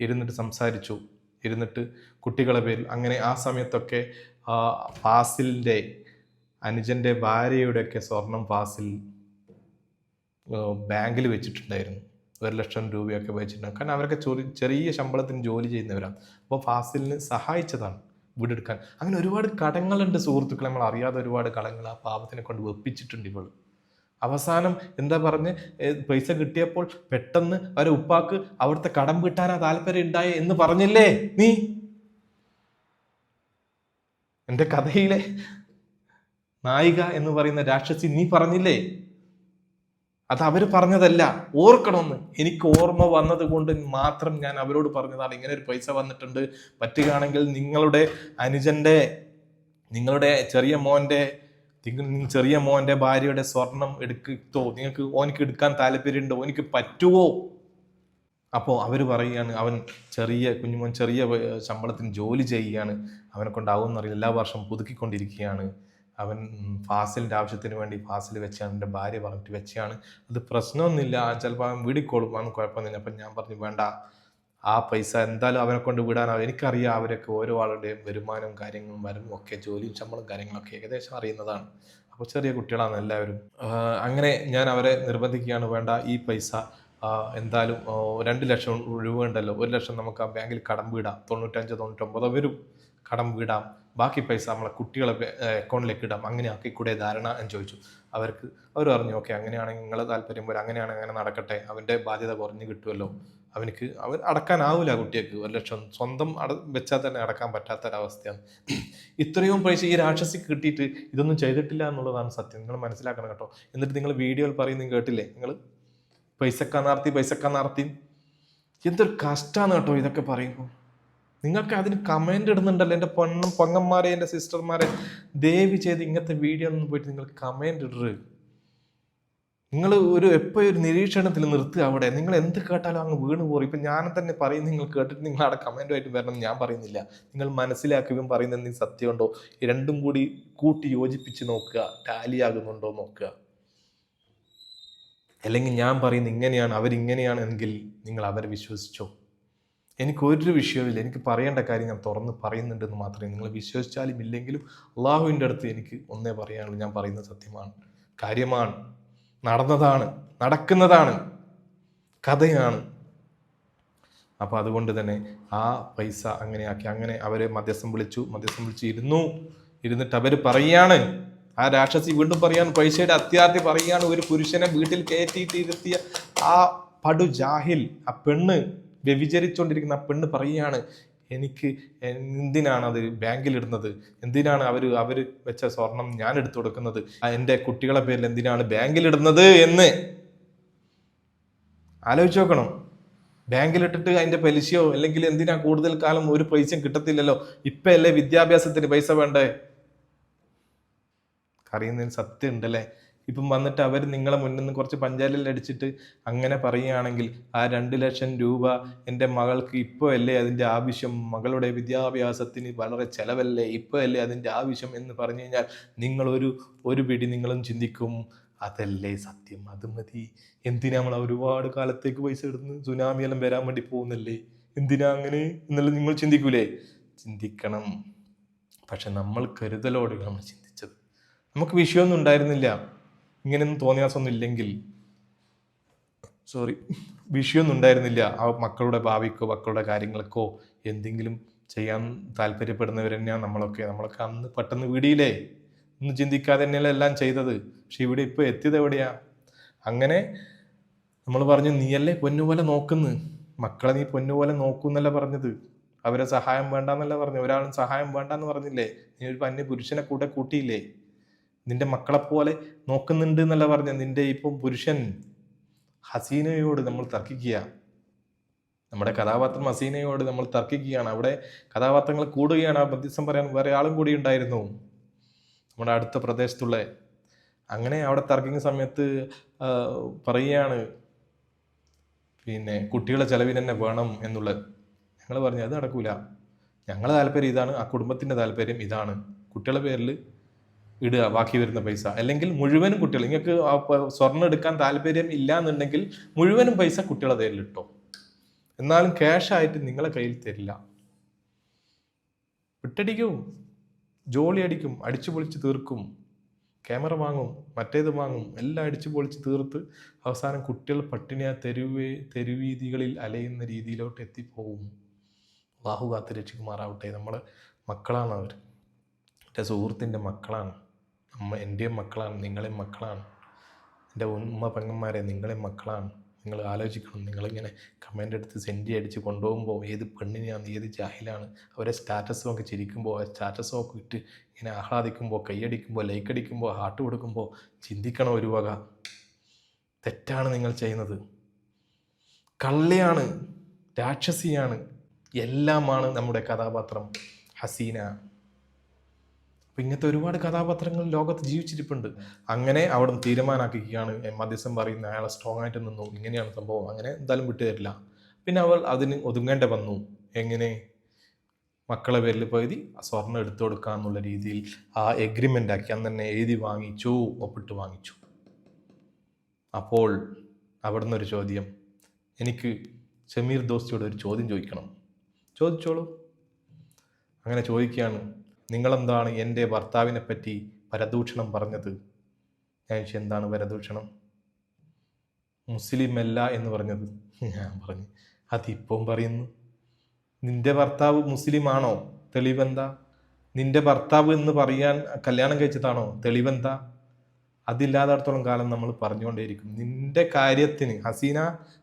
ഇരുന്നിട്ട് സംസാരിച്ചു. ഇരുന്നിട്ട് കുട്ടികളെ പേരിൽ അങ്ങനെ ആ സമയത്തൊക്കെ ഫാസിലിൻ്റെ അനുജൻ്റെ ഭാര്യയുടെയൊക്കെ സ്വർണം ഫാസിൽ ബാങ്കിൽ വെച്ചിട്ടുണ്ടായിരുന്നു. 1,00,000 രൂപയൊക്കെ വെച്ചിട്ടുണ്ടാകും. കാരണം അവരൊക്കെ ചെറിയ ശമ്പളത്തിന് ജോലി ചെയ്യുന്നവരാണ്. അപ്പോൾ ഫാസിലിന് സഹായിച്ചതാണ് വീടെടുക്കാൻ. അങ്ങനെ ഒരുപാട് കടങ്ങളുണ്ട് സുഹൃത്തുക്കളെ, നമ്മൾ അറിയാതെ ഒരുപാട് കടങ്ങൾ ആ പാപത്തിനെ കൊണ്ട് വെപ്പിച്ചിട്ടുണ്ട് ഇവൾ. അവസാനം എന്താ പറഞ്ഞ്, പൈസ കിട്ടിയപ്പോൾ പെട്ടെന്ന് അവരെ ഉപ്പാക്ക് അവിടുത്തെ കടം വീട്ടാനാ താല്പര്യം ഉണ്ടായേ എന്ന് പറഞ്ഞില്ലേ നീ? എൻ്റെ കഥയിലെ നായിക എന്ന് പറയുന്ന രാക്ഷസി നീ പറഞ്ഞില്ലേ? അത് അവർ പറഞ്ഞതല്ല, ഓർക്കണമെന്ന്. എനിക്ക് ഓർമ്മ വന്നത് കൊണ്ട് മാത്രം ഞാൻ അവരോട് പറഞ്ഞതാണ്, ഇങ്ങനെ ഒരു പൈസ വന്നിട്ടുണ്ട്, പറ്റുകയാണെങ്കിൽ നിങ്ങളുടെ അനുജൻ്റെ, നിങ്ങളുടെ ചെറിയ മോൻ്റെ ഭാര്യയുടെ സ്വർണം എടുക്കോ, നിങ്ങൾക്ക് ഓനിക്ക് എടുക്കാൻ താല്പര്യമുണ്ടോ, ഓനിക്ക് പറ്റുമോ? അപ്പോൾ അവർ പറയുകയാണ്, അവൻ കുഞ്ഞുമോൻ ചെറിയ ശമ്പളത്തിന് ജോലി ചെയ്യുകയാണ്, അവനെ കൊണ്ടാവുമെന്നറിയില്ല, എല്ലാ വർഷവും പുതുക്കിക്കൊണ്ടിരിക്കുകയാണ്. അവൻ ഫാസിലിൻ്റെ ആവശ്യത്തിന് വേണ്ടി ഫാസിൽ വെച്ചാണ്, എൻ്റെ ഭാര്യ പറഞ്ഞിട്ട് വെച്ചാണ്, അത് പ്രശ്നമൊന്നുമില്ല, ചിലപ്പോൾ അവൻ വീടിക്കോളും, അതൊന്നും കുഴപ്പമൊന്നുമില്ല. അപ്പം ഞാൻ പറഞ്ഞു, വേണ്ട, ആ പൈസ എന്തായാലും അവനെ കൊണ്ട് വിടാനാവും. എനിക്കറിയാം അവരൊക്കെ ഓരോ ആളുടെയും വരുമാനവും കാര്യങ്ങളും വരവും ഒക്കെ, ജോലിയും ശമ്പളം കാര്യങ്ങളൊക്കെ ഏകദേശം അറിയുന്നതാണ്. അപ്പോൾ ചെറിയ കുട്ടികളാണ് എല്ലാവരും. അങ്ങനെ ഞാൻ അവരെ നിർബന്ധിക്കുകയാണ്, വേണ്ട, ഈ പൈസ എന്തായാലും 2,00,000 രൂപ ഉണ്ടല്ലോ, 1,00,000 നമുക്ക് ആ ബാങ്കിൽ കടം വീടാം, 95-99 വരും, കടം വീടാം, ബാക്കി പൈസ നമ്മളെ കുട്ടികളെ അക്കൗണ്ടിലേക്ക് ഇടാം, അങ്ങനെ ആക്കിക്കൂടെ ധാരണ എന്ന് ചോദിച്ചു. അവർ പറഞ്ഞു, ഓക്കെ, അങ്ങനെയാണെങ്കിൽ നിങ്ങളെ താല്പര്യം പോലെ അങ്ങനെയാണെങ്കിൽ അങ്ങനെ നടക്കട്ടെ, അവൻ്റെ ബാധ്യത കുറഞ്ഞ് കിട്ടുമല്ലോ, അവൻ അടക്കാനാവില്ല കുട്ടിക്ക് 1,00,000 സ്വന്തം വെച്ചാൽ തന്നെ അടക്കാൻ പറ്റാത്തൊരവസ്ഥയാണ്. ഇത്രയും പൈസ ഈ രാക്ഷസിക്ക് കിട്ടിയിട്ട് ഇതൊന്നും ചെയ്തിട്ടില്ല എന്നുള്ളതാണ് സത്യം. നിങ്ങൾ മനസ്സിലാക്കണം കേട്ടോ. എന്നിട്ട് നിങ്ങൾ വീഡിയോയിൽ പറയുന്നത് കേട്ടില്ലേ, നിങ്ങൾ പൈസക്കാ നടത്തി. എന്തൊരു കഷ്ടമാണ് കേട്ടോ ഇതൊക്കെ പറയുമ്പോൾ. നിങ്ങൾക്ക് അതിന് കമൻ്റ് ഇടുന്നുണ്ടല്ലോ, എൻ്റെ പൊങ്ങന്മാരെ, എൻ്റെ സിസ്റ്റർമാരെ, ദയവ് ചെയ്ത് ഇങ്ങനത്തെ വീഡിയോ ഒന്നും പോയിട്ട് നിങ്ങൾ കമൻ്റ് ഇടരുത്. നിങ്ങൾ എപ്പോഴും ഒരു നിരീക്ഷണത്തിൽ നിർത്തുക. അവിടെ നിങ്ങൾ എന്ത് കേട്ടാലും അങ്ങ് വീണ് പോറും. ഇപ്പം ഞാൻ തന്നെ പറയും, നിങ്ങൾ കേട്ടിട്ട് നിങ്ങൾ അവിടെ കമൻ്റുമായിട്ട് വരണം ഞാൻ പറയുന്നില്ല. നിങ്ങൾ മനസ്സിലാക്കുകയും പറയുന്നത് എന്തെങ്കിലും സത്യമുണ്ടോ, രണ്ടും കൂടി കൂട്ടി യോജിപ്പിച്ച് നോക്കുക, ടാലി ആകുന്നുണ്ടോ നോക്കുക. അല്ലെങ്കിൽ ഞാൻ പറയുന്നത് ഇങ്ങനെയാണ്, അവരിങ്ങനെയാണെങ്കിൽ നിങ്ങൾ അവരെ വിശ്വസിച്ചോ. എനിക്കൊരു വിഷയമില്ല, എനിക്ക് പറയേണ്ട കാര്യം ഞാൻ തുറന്ന് പറയുന്നുണ്ടെന്ന് മാത്രമേ. നിങ്ങൾ വിശ്വസിച്ചാലും ഇല്ലെങ്കിലും അള്ളാഹുവിൻ്റെ അടുത്ത് എനിക്ക് ഒന്നേ പറയാനുള്ളൂ, ഞാൻ പറയുന്നത് സത്യമാണ്, കാര്യമാണ്, നടന്നതാണ്, നടക്കുന്നതാണ്, കഥയാണ്. അപ്പോൾ അതുകൊണ്ട് തന്നെ ആ പൈസ അങ്ങനെയാക്കി. അങ്ങനെ അവരെ മധ്യസ്ഥം വിളിച്ചു ഇരുന്നിട്ട് അവർ പറയാണ്, ആ രാക്ഷസി വീണ്ടും പറയാണ്, പൈസയുടെ അത്യാർത്ഥി പറയാണ്, ഒരു പുരുഷനെ വീട്ടിൽ കയറ്റിയിട്ട് ഇരുത്തിയ ആ പടു ജാഹിൽ, ആ പെണ്ണ് വ്യഭിചരിച്ചുകൊണ്ടിരിക്കുന്ന ആ പെണ്ണ് പറയുകയാണ്, എനിക്ക് എന്തിനാണ് അത് ബാങ്കിലിടുന്നത്, എന്തിനാണ് അവർ വെച്ച സ്വർണം ഞാൻ എടുത്തു കൊടുക്കുന്നത്, എൻ്റെ കുട്ടികളെ പേരിൽ എന്തിനാണ് ബാങ്കിലിടുന്നത് എന്ന് ആലോചിച്ച് നോക്കണം. ബാങ്കിലിട്ടിട്ട് അതിൻ്റെ പലിശയോ അല്ലെങ്കിൽ എന്തിനാ കൂടുതൽ കാലം ഒരു പൈസയും കിട്ടത്തില്ലല്ലോ. ഇപ്പം അല്ലേ വിദ്യാഭ്യാസത്തിന് പൈസ വേണ്ടേ? അറിയുന്നതിന് സത്യം ഉണ്ടല്ലേ. ഇപ്പം വന്നിട്ട് അവർ നിങ്ങളെ മുന്നിൽ നിന്ന് കുറച്ച് പഞ്ചായത്തിൽ അടിച്ചിട്ട് അങ്ങനെ പറയുകയാണെങ്കിൽ ആ 2,00,000 രൂപ എൻ്റെ മകൾക്ക് ഇപ്പോൾ അല്ലേ അതിൻ്റെ ആവശ്യം, മകളുടെ വിദ്യാഭ്യാസത്തിന് വളരെ ചിലവല്ലേ, ഇപ്പോൾ അല്ലേ അതിൻ്റെ ആവശ്യം എന്ന് പറഞ്ഞു കഴിഞ്ഞാൽ നിങ്ങൾ ഒരു പിടി നിങ്ങളും ചിന്തിക്കും, അതല്ലേ സത്യം, അത് മതി. എന്തിനാ നമ്മൾ ഒരുപാട് കാലത്തേക്ക് പൈസ ഇടുന്നു, സുനാമിയെല്ലാം വരാൻ വേണ്ടി പോകുന്നല്ലേ, എന്തിനാ അങ്ങനെ എന്നുള്ളത് നിങ്ങൾ ചിന്തിക്കൂലേ? ചിന്തിക്കണം. പക്ഷെ നമ്മൾ കരുതലോടെ നമ്മൾ ചിന്തിച്ചത്. നമുക്ക് വിഷയമൊന്നും ഉണ്ടായിരുന്നില്ല, ഇങ്ങനെയൊന്നും തോന്നിയാസൊന്നും ഇല്ലെങ്കിൽ. സോറി, വിഷയമൊന്നും ഉണ്ടായിരുന്നില്ല. ആ മക്കളുടെ ഭാവിക്കോ മക്കളുടെ കാര്യങ്ങൾക്കോ എന്തെങ്കിലും ചെയ്യാൻ താല്പര്യപ്പെടുന്നവർ തന്നെയാണ് നമ്മളൊക്കെ അന്ന് പെട്ടെന്ന് വീടിയില്ലേ, ഒന്നും ചിന്തിക്കാതെ തന്നെയല്ല എല്ലാം ചെയ്തത്. പക്ഷെ ഇവിടെ ഇപ്പോൾ എത്തിയത് എവിടെയാ? അങ്ങനെ നമ്മൾ പറഞ്ഞു, നീയല്ലേ പൊന്നുപോലെ നോക്കുന്നു മക്കളെ, നീ പൊന്നുപോലെ നോക്കുന്നല്ല പറഞ്ഞത്, അവരെ സഹായം വേണ്ടെന്നല്ല പറഞ്ഞു, ഒരാളും സഹായം വേണ്ടെന്ന് പറഞ്ഞില്ലേ, നീ ഒരു അന്യ പുരുഷനെ കൂടെ കൂട്ടിയില്ലേ, നിന്റെ മക്കളെപ്പോലെ നോക്കുന്നുണ്ട് എന്നല്ല പറഞ്ഞ. നിന്റെ ഇപ്പം പുരുഷൻ ഹസീനയോട് നമ്മൾ തർക്കിക്കുക, നമ്മുടെ കഥാപാത്രം ഹസീനയോട് നമ്മൾ തർക്കിക്കുകയാണ്. അവിടെ കഥാപാത്രങ്ങൾ കൂടുകയാണ്. ആ മധ്യസ്ഥം പറയാൻ വേറെ ആളും കൂടി ഉണ്ടായിരുന്നു, നമ്മുടെ അടുത്ത പ്രദേശത്തുള്ള. അങ്ങനെ അവിടെ തർക്കിക്കുന്ന സമയത്ത് പറയുകയാണ്, പിന്നെ കുട്ടികളെ ചെലവിന് തന്നെ വേണം എന്നുള്ളത്. ഞങ്ങൾ പറഞ്ഞു അത് നടക്കൂല, ഞങ്ങളുടെ താല്പര്യം ഇതാണ്, ആ കുടുംബത്തിൻ്റെ താല്പര്യം ഇതാണ്, കുട്ടികളുടെ പേരിൽ ഇടുക ബാക്കി വരുന്ന പൈസ, അല്ലെങ്കിൽ മുഴുവനും കുട്ടികൾ, നിങ്ങൾക്ക് സ്വർണ്ണം എടുക്കാൻ താല്പര്യം ഇല്ല എന്നുണ്ടെങ്കിൽ മുഴുവനും പൈസ കുട്ടികളുടെ പേരിൽ ഇട്ടോ, എന്നാലും ക്യാഷായിട്ട് നിങ്ങളെ കയ്യിൽ തരില്ല. വിട്ടടിക്കും, ജോളി അടിക്കും, അടിച്ചു പൊളിച്ച് തീർക്കും, ക്യാമറ വാങ്ങും, മറ്റേത് വാങ്ങും, എല്ലാം അടിച്ചു പൊളിച്ച് തീർത്ത് അവസാനം കുട്ടികൾ പട്ടിണിയാ തെരുവീതികളിൽ അലയുന്ന രീതിയിലോട്ട് എത്തിപ്പോവും. അല്ലാഹു കാത്ത് രക്ഷിക്കുമാറാവട്ടെ. നമ്മളെ മക്കളാണ് അവർ, എൻ്റെ സുഹൃത്തിൻ്റെ മക്കളാണ്, എൻ്റെയും മക്കളാണ്, നിങ്ങളെയും മക്കളാണ്, എൻ്റെ ഉമ്മ പെങ്ങന്മാരെ നിങ്ങളെയും മക്കളാണ്. നിങ്ങൾ ആലോചിക്കണം, നിങ്ങളിങ്ങനെ കമൻ്റ് എടുത്ത് സെൻറ്റി അടിച്ച് കൊണ്ടുപോകുമ്പോൾ ഏത് പെണ്ണിനെയാണ്, ഏത് ജാഹിലാണ്, അവരെ സ്റ്റാറ്റസ് നോക്കി ചിരിക്കുമ്പോൾ, ആ സ്റ്റാറ്റസ് നോക്കി ഇട്ട് ഇങ്ങനെ ആഹ്ലാദിക്കുമ്പോൾ, കൈയടിക്കുമ്പോൾ, ലൈക്ക് അടിക്കുമ്പോൾ, ഹാർട്ട് കൊടുക്കുമ്പോൾ ചിന്തിക്കണം ഒരു വക. തെറ്റാണ് നിങ്ങൾ ചെയ്യുന്നത്. കള്ളിയാണ്, രാക്ഷസിയാണ്, എല്ലാമാണ് നമ്മുടെ കഥാപാത്രം ഹസീന. അപ്പം ഇങ്ങനത്തെ ഒരുപാട് കഥാപാത്രങ്ങൾ ലോകത്ത് ജീവിച്ചിരിപ്പുണ്ട്. അങ്ങനെ അവിടെ തീരുമാനാക്കുകയാണ്, മധ്യസ്ഥം പറയുന്ന അയാളെ സ്ട്രോങ് ആയിട്ട് നിന്നു, ഇങ്ങനെയാണ് സംഭവം, അങ്ങനെ എന്തായാലും വിട്ടുതരില്ല. പിന്നെ അവൾ അതിന് ഒതുങ്ങേണ്ട വന്നു. എങ്ങനെ? മക്കളെ പേരിൽ പകുതി സ്വർണ്ണം എടുത്തു കൊടുക്കുക എന്നുള്ള രീതിയിൽ ആ എഗ്രിമെൻ്റ് ആക്കി അന്ന് തന്നെ എഴുതി വാങ്ങിച്ചു, ഒപ്പിട്ട് വാങ്ങിച്ചു. അപ്പോൾ അവിടെ നിന്നൊരു ചോദ്യം, എനിക്ക് ഷമീർ ദോസ്തിയോട് ഒരു ചോദ്യം ചോദിക്കണം. ചോദിച്ചോളൂ. അങ്ങനെ ചോദിക്കുകയാണ്, നിങ്ങളെന്താണ് എൻ്റെ ഭർത്താവിനെ പറ്റി പരദൂഷണം പറഞ്ഞത്? ഞാൻ ചോദിച്ചു, എന്താണ് പരദൂഷണം? മുസ്ലിം അല്ല എന്ന് പറഞ്ഞത്. ഞാൻ പറഞ്ഞു, അതിപ്പം പറയുന്നു, നിന്റെ ഭർത്താവ് മുസ്ലിം ആണോ? തെളിവെന്താ? നിന്റെ ഭർത്താവ് എന്ന് പറയാൻ കല്യാണം കഴിച്ചതാണോ? തെളിവെന്താ? അതില്ലാത്തടത്തോളം കാലം നമ്മൾ പറഞ്ഞുകൊണ്ടേയിരിക്കും. നിന്റെ കാര്യത്തിന് ഹസീന,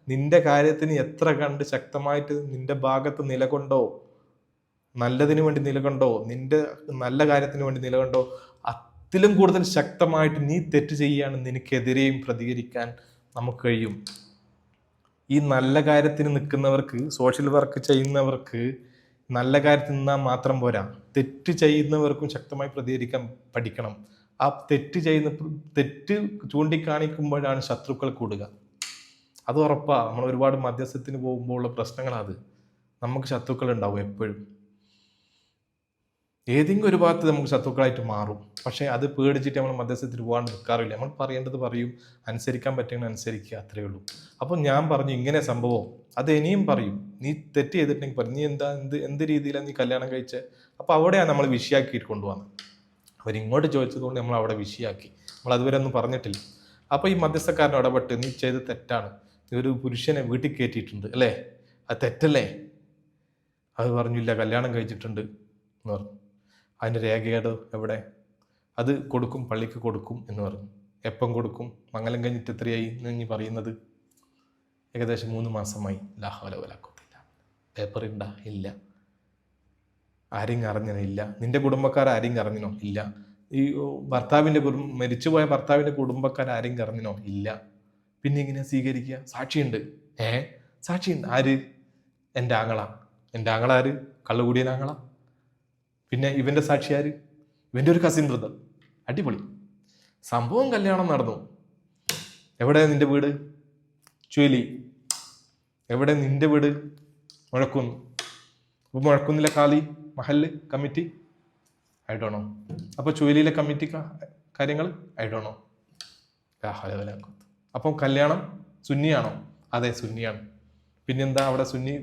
നിന്റെ കാര്യത്തിന് എത്ര കണ്ട് ശക്തമായിട്ട് നിന്റെ ഭാഗത്ത് നിലകൊണ്ടോ, നല്ലതിനു വേണ്ടി നിലകൊണ്ടോ, നിന്റെ നല്ല കാര്യത്തിന് വേണ്ടി നിലകൊണ്ടോ, അതിലും കൂടുതൽ ശക്തമായിട്ട് നീ തെറ്റ് ചെയ്യുകയാണ്, നിനക്കെതിരെയും പ്രതികരിക്കാൻ നമുക്ക് കഴിയും. ഈ നല്ല കാര്യത്തിന് നിൽക്കുന്നവർക്ക്, സോഷ്യൽ വർക്ക് ചെയ്യുന്നവർക്ക് നല്ല കാര്യത്തിൽ നിന്നാൽ മാത്രം പോരാ, തെറ്റ് ചെയ്യുന്നവർക്കും ശക്തമായി പ്രതികരിക്കാൻ പഠിക്കണം. ആ തെറ്റ് ചൂണ്ടിക്കാണിക്കുമ്പോഴാണ് ശത്രുക്കൾ കൂടുക. അത് ഉറപ്പാ. നമ്മൾ ഒരുപാട് മധ്യസ്ഥത്തിന് പോകുമ്പോൾ ഉള്ള പ്രശ്നങ്ങളത്. നമുക്ക് ശത്രുക്കൾ ഉണ്ടാവും എപ്പോഴും. ഏതെങ്കിലും ഒരു ഭാഗത്ത് നമുക്ക് ശത്രുക്കളായിട്ട് മാറും. പക്ഷേ അത് പേടിച്ചിട്ട് നമ്മൾ മധ്യസ്ഥത്തിന് പോകാൻ നിൽക്കാറില്ല. നമ്മൾ പറയേണ്ടത് പറയും, അനുസരിക്കാൻ പറ്റുമെങ്കിൽ അനുസരിക്കുക, അത്രയേ ഉള്ളൂ. അപ്പോൾ ഞാൻ പറഞ്ഞു, ഇങ്ങനെ സംഭവം, അത് ഇനിയും പറയും, നീ തെറ്റ് ചെയ്തിട്ടുണ്ടെങ്കിൽ പറയും, നീ എന്ത് രീതിയിലാണ് നീ കല്യാണം കഴിച്ചത്? അപ്പോൾ അവിടെയാണ് നമ്മൾ വിഷയാക്കിയിട്ട് കൊണ്ടുവന്നത്. അവരിങ്ങോട്ട് ചോദിച്ചതുകൊണ്ട് നമ്മൾ അവിടെ വിഷയാക്കി, നമ്മൾ അതുവരെ ഒന്നും പറഞ്ഞിട്ടില്ല. അപ്പോൾ ഈ മധ്യസ്ഥക്കാരൻ ഇടപെട്ട്, നീ ചെയ്ത് തെറ്റാണ്, നീ ഒരു പുരുഷനെ വീട്ടിൽ കയറ്റിയിട്ടുണ്ട് അല്ലേ, അത് തെറ്റല്ലേ? അത് പറഞ്ഞില്ല, കല്യാണം കഴിച്ചിട്ടുണ്ട് എന്ന് പറഞ്ഞു. അതിൻ്റെ രേഖയുടെ എവിടെ? അത് കൊടുക്കും, പള്ളിക്ക് കൊടുക്കും എന്ന് പറഞ്ഞു. എപ്പം കൊടുക്കും? മംഗലം കഴിഞ്ഞിട്ട് എത്രയായി എന്ന് പറയുന്നത്? ഏകദേശം 3 മാസമായി. ലാഹോലവലാക്കത്തില്ല. പേപ്പർ ഉണ്ടാ? ഇല്ല. ആരെങ്കിലും അറിഞ്ഞനോ? ഇല്ല. നിന്റെ കുടുംബക്കാർ ആരെങ്കിലും അറിഞ്ഞനോ? ഇല്ല. ഈ മരിച്ചുപോയ ഭർത്താവിൻ്റെ കുടുംബക്കാർ ആരെങ്കിലും അറിഞ്ഞനോ? ഇല്ല. പിന്നെ എങ്ങനെയാ സ്വീകരിക്കുക? സാക്ഷിയുണ്ട്. സാക്ഷിയുണ്ട്. ആര്? എൻ്റെ ആങ്ങള. എൻ്റെ ആങ്ങള ആര്? കള്ളുകൂടിയൻ ആങ്ങള. പിന്നെ ഇവൻ്റെ സാക്ഷി ആര്? ഇവൻ്റെ ഒരു കസിൻ ബ്രദർ. അടിപൊളി സംഭവം. കല്യാണം നടന്നു. എവിടെ നിന്റെ വീട്? ചുഴലി. എവിടെ നിന്റെ വീട്? മുഴക്കുന്ന്. അപ്പോൾ മുഴക്കുന്നിലെ കാലി മഹല്ല് കമ്മിറ്റി ഐ ഡോ നോ. അപ്പോൾ ചുഴലിയിലെ കമ്മിറ്റി കാര്യങ്ങൾ ഐ ഡോ നോ. അപ്പം കല്യാണം സുന്നിയാണോ? അതെ, സുന്നിയാണ്. പിന്നെന്താ അവിടെ സുന്നി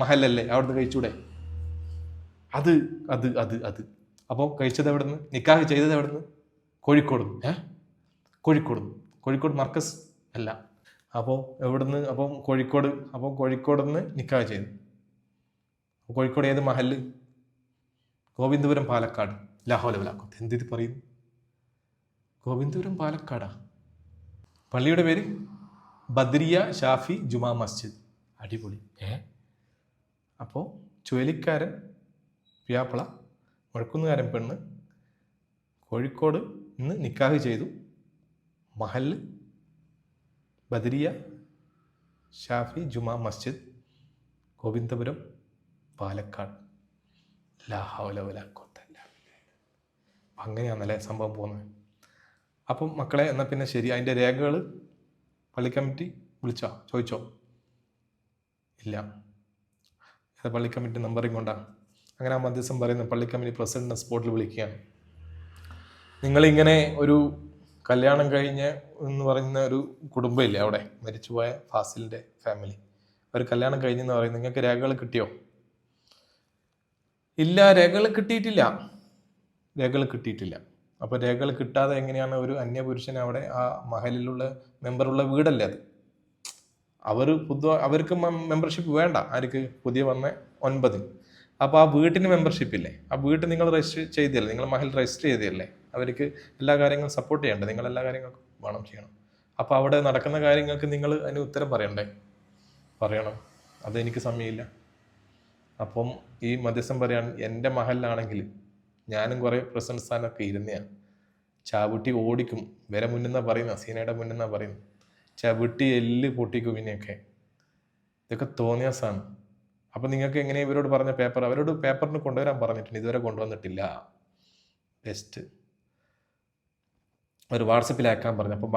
മഹല്ലല്ലേ, അവിടുന്ന് കഴിച്ചൂടെ? അത് അത് അത് അത് അപ്പോൾ കഴിച്ചത് എവിടെ നിന്ന്? നിക്കാഹ് ചെയ്തത് എവിടെ നിന്ന്? കോഴിക്കോട്. കോഴിക്കോട് മർക്കസ് അല്ല. അപ്പോൾ എവിടുന്ന് അപ്പം കോഴിക്കോട് നിന്ന് നിക്കാഹ് ചെയ്തു. കോഴിക്കോട് ഏത് മഹല്? ഗോവിന്ദപുരം പാലക്കാട്. ലാഹോലവലാക്കത്ത് എന്തിത് പറയുന്നു? ഗോവിന്ദപുരം പാലക്കാടാ. പള്ളിയുടെ പേര് ബദ്രിയ ഷാഫി ജുമാ മസ്ജിദ്. അടിപൊളി. അപ്പോൾ ചുഴലിക്കാരൻ പിയാപ്പിള, മുഴക്കുന്നുകാരൻ പെണ്ണ് കോഴിക്കോട് ഇന്ന് നിക്കാഹ് ചെയ്തു. മഹല് ബദ്രിയ ഷാഫി ജുമാ മസ്ജിദ്, ഗോവിന്ദപുരം പാലക്കാട്. അങ്ങനെയാണല്ലേ സംഭവം പോകുന്നത്. അപ്പം മക്കളെ, എന്നാൽ പിന്നെ ശരി, അതിൻ്റെ രേഖകൾ പള്ളി കമ്മിറ്റി ചോദിച്ചോ? ഇല്ല. പള്ളി കമ്മിറ്റി നമ്പറിങ് കൊണ്ടാണ്. അങ്ങനെ ആ മധ്യസ്ഥം പറയുന്നത് പള്ളി കമ്മിറ്റി പ്രസിഡന്റിനെ സ്പോട്ടിൽ വിളിക്കുകയാണ്. നിങ്ങളിങ്ങനെ ഒരു കല്യാണം കഴിഞ്ഞ് എന്ന് പറയുന്ന ഒരു കുടുംബമില്ലേ അവിടെ, മരിച്ചുപോയ ഫാസിലിൻ്റെ ഫാമിലി, ഒരു കല്യാണം കഴിഞ്ഞെന്ന് പറയുന്നത്, നിങ്ങൾക്ക് രേഖകൾ കിട്ടിയോ? ഇല്ല, രേഖകൾ കിട്ടിയിട്ടില്ല. അപ്പോൾ രേഖകൾ കിട്ടാതെ എങ്ങനെയാണ് ഒരു അന്യപുരുഷനെ അവിടെ ആ മഹലിലുള്ള മെമ്പറുള്ള വീടല്ലേ അത്? അവർക്ക് മെമ്പർഷിപ്പ് വേണ്ട. ആർക്ക്? പുതിയ വന്ന 9. അപ്പോൾ ആ വീട്ടിന് മെമ്പർഷിപ്പ് ഇല്ലേ? ആ വീട്ടിൽ നിങ്ങൾ രജിസ്റ്റർ ചെയ്തല്ലേ, നിങ്ങൾ മഹൽ രജിസ്റ്റർ ചെയ്തല്ലേ? അവർക്ക് എല്ലാ കാര്യങ്ങളും സപ്പോർട്ട് ചെയ്യണ്ടേ? നിങ്ങൾ എല്ലാ കാര്യങ്ങൾക്കും വേണം ചെയ്യണം. അപ്പോൾ അവിടെ നടക്കുന്ന കാര്യങ്ങൾക്ക് നിങ്ങൾ അതിന് ഉത്തരം പറയണം. അതെനിക്ക് സമയമില്ല. അപ്പം ഈ മധ്യസ്ഥം പറയാണ്, എൻ്റെ മഹലിലാണെങ്കിൽ ഞാനും കുറേ പ്രസിഡന്റ് സ്ഥാനമൊക്കെ ഇരുന്നയാണ്. ചവിട്ടി ഓടിക്കും. വരെ മുന്നെന്നാ പറയുന്നത്, സീനയുടെ മുന്നെന്നാ പറയുന്നത്. ചവിട്ടി എല്ല് പൊട്ടിക്കും. പിന്നെയൊക്കെ ഇതൊക്കെ തോന്നിയാസാണ്. അപ്പം നിങ്ങൾക്ക് എങ്ങനെ ഇവരോട് പറഞ്ഞ പേപ്പർ, അവരോട് പേപ്പറിന് കൊണ്ടുവരാൻ പറഞ്ഞിട്ടുണ്ട്, ഇതുവരെ കൊണ്ടുവന്നിട്ടില്ല. ബെസ്റ്റ് ഒരു വാട്സപ്പിൽ അയക്കാൻ പറഞ്ഞു. അപ്പോൾ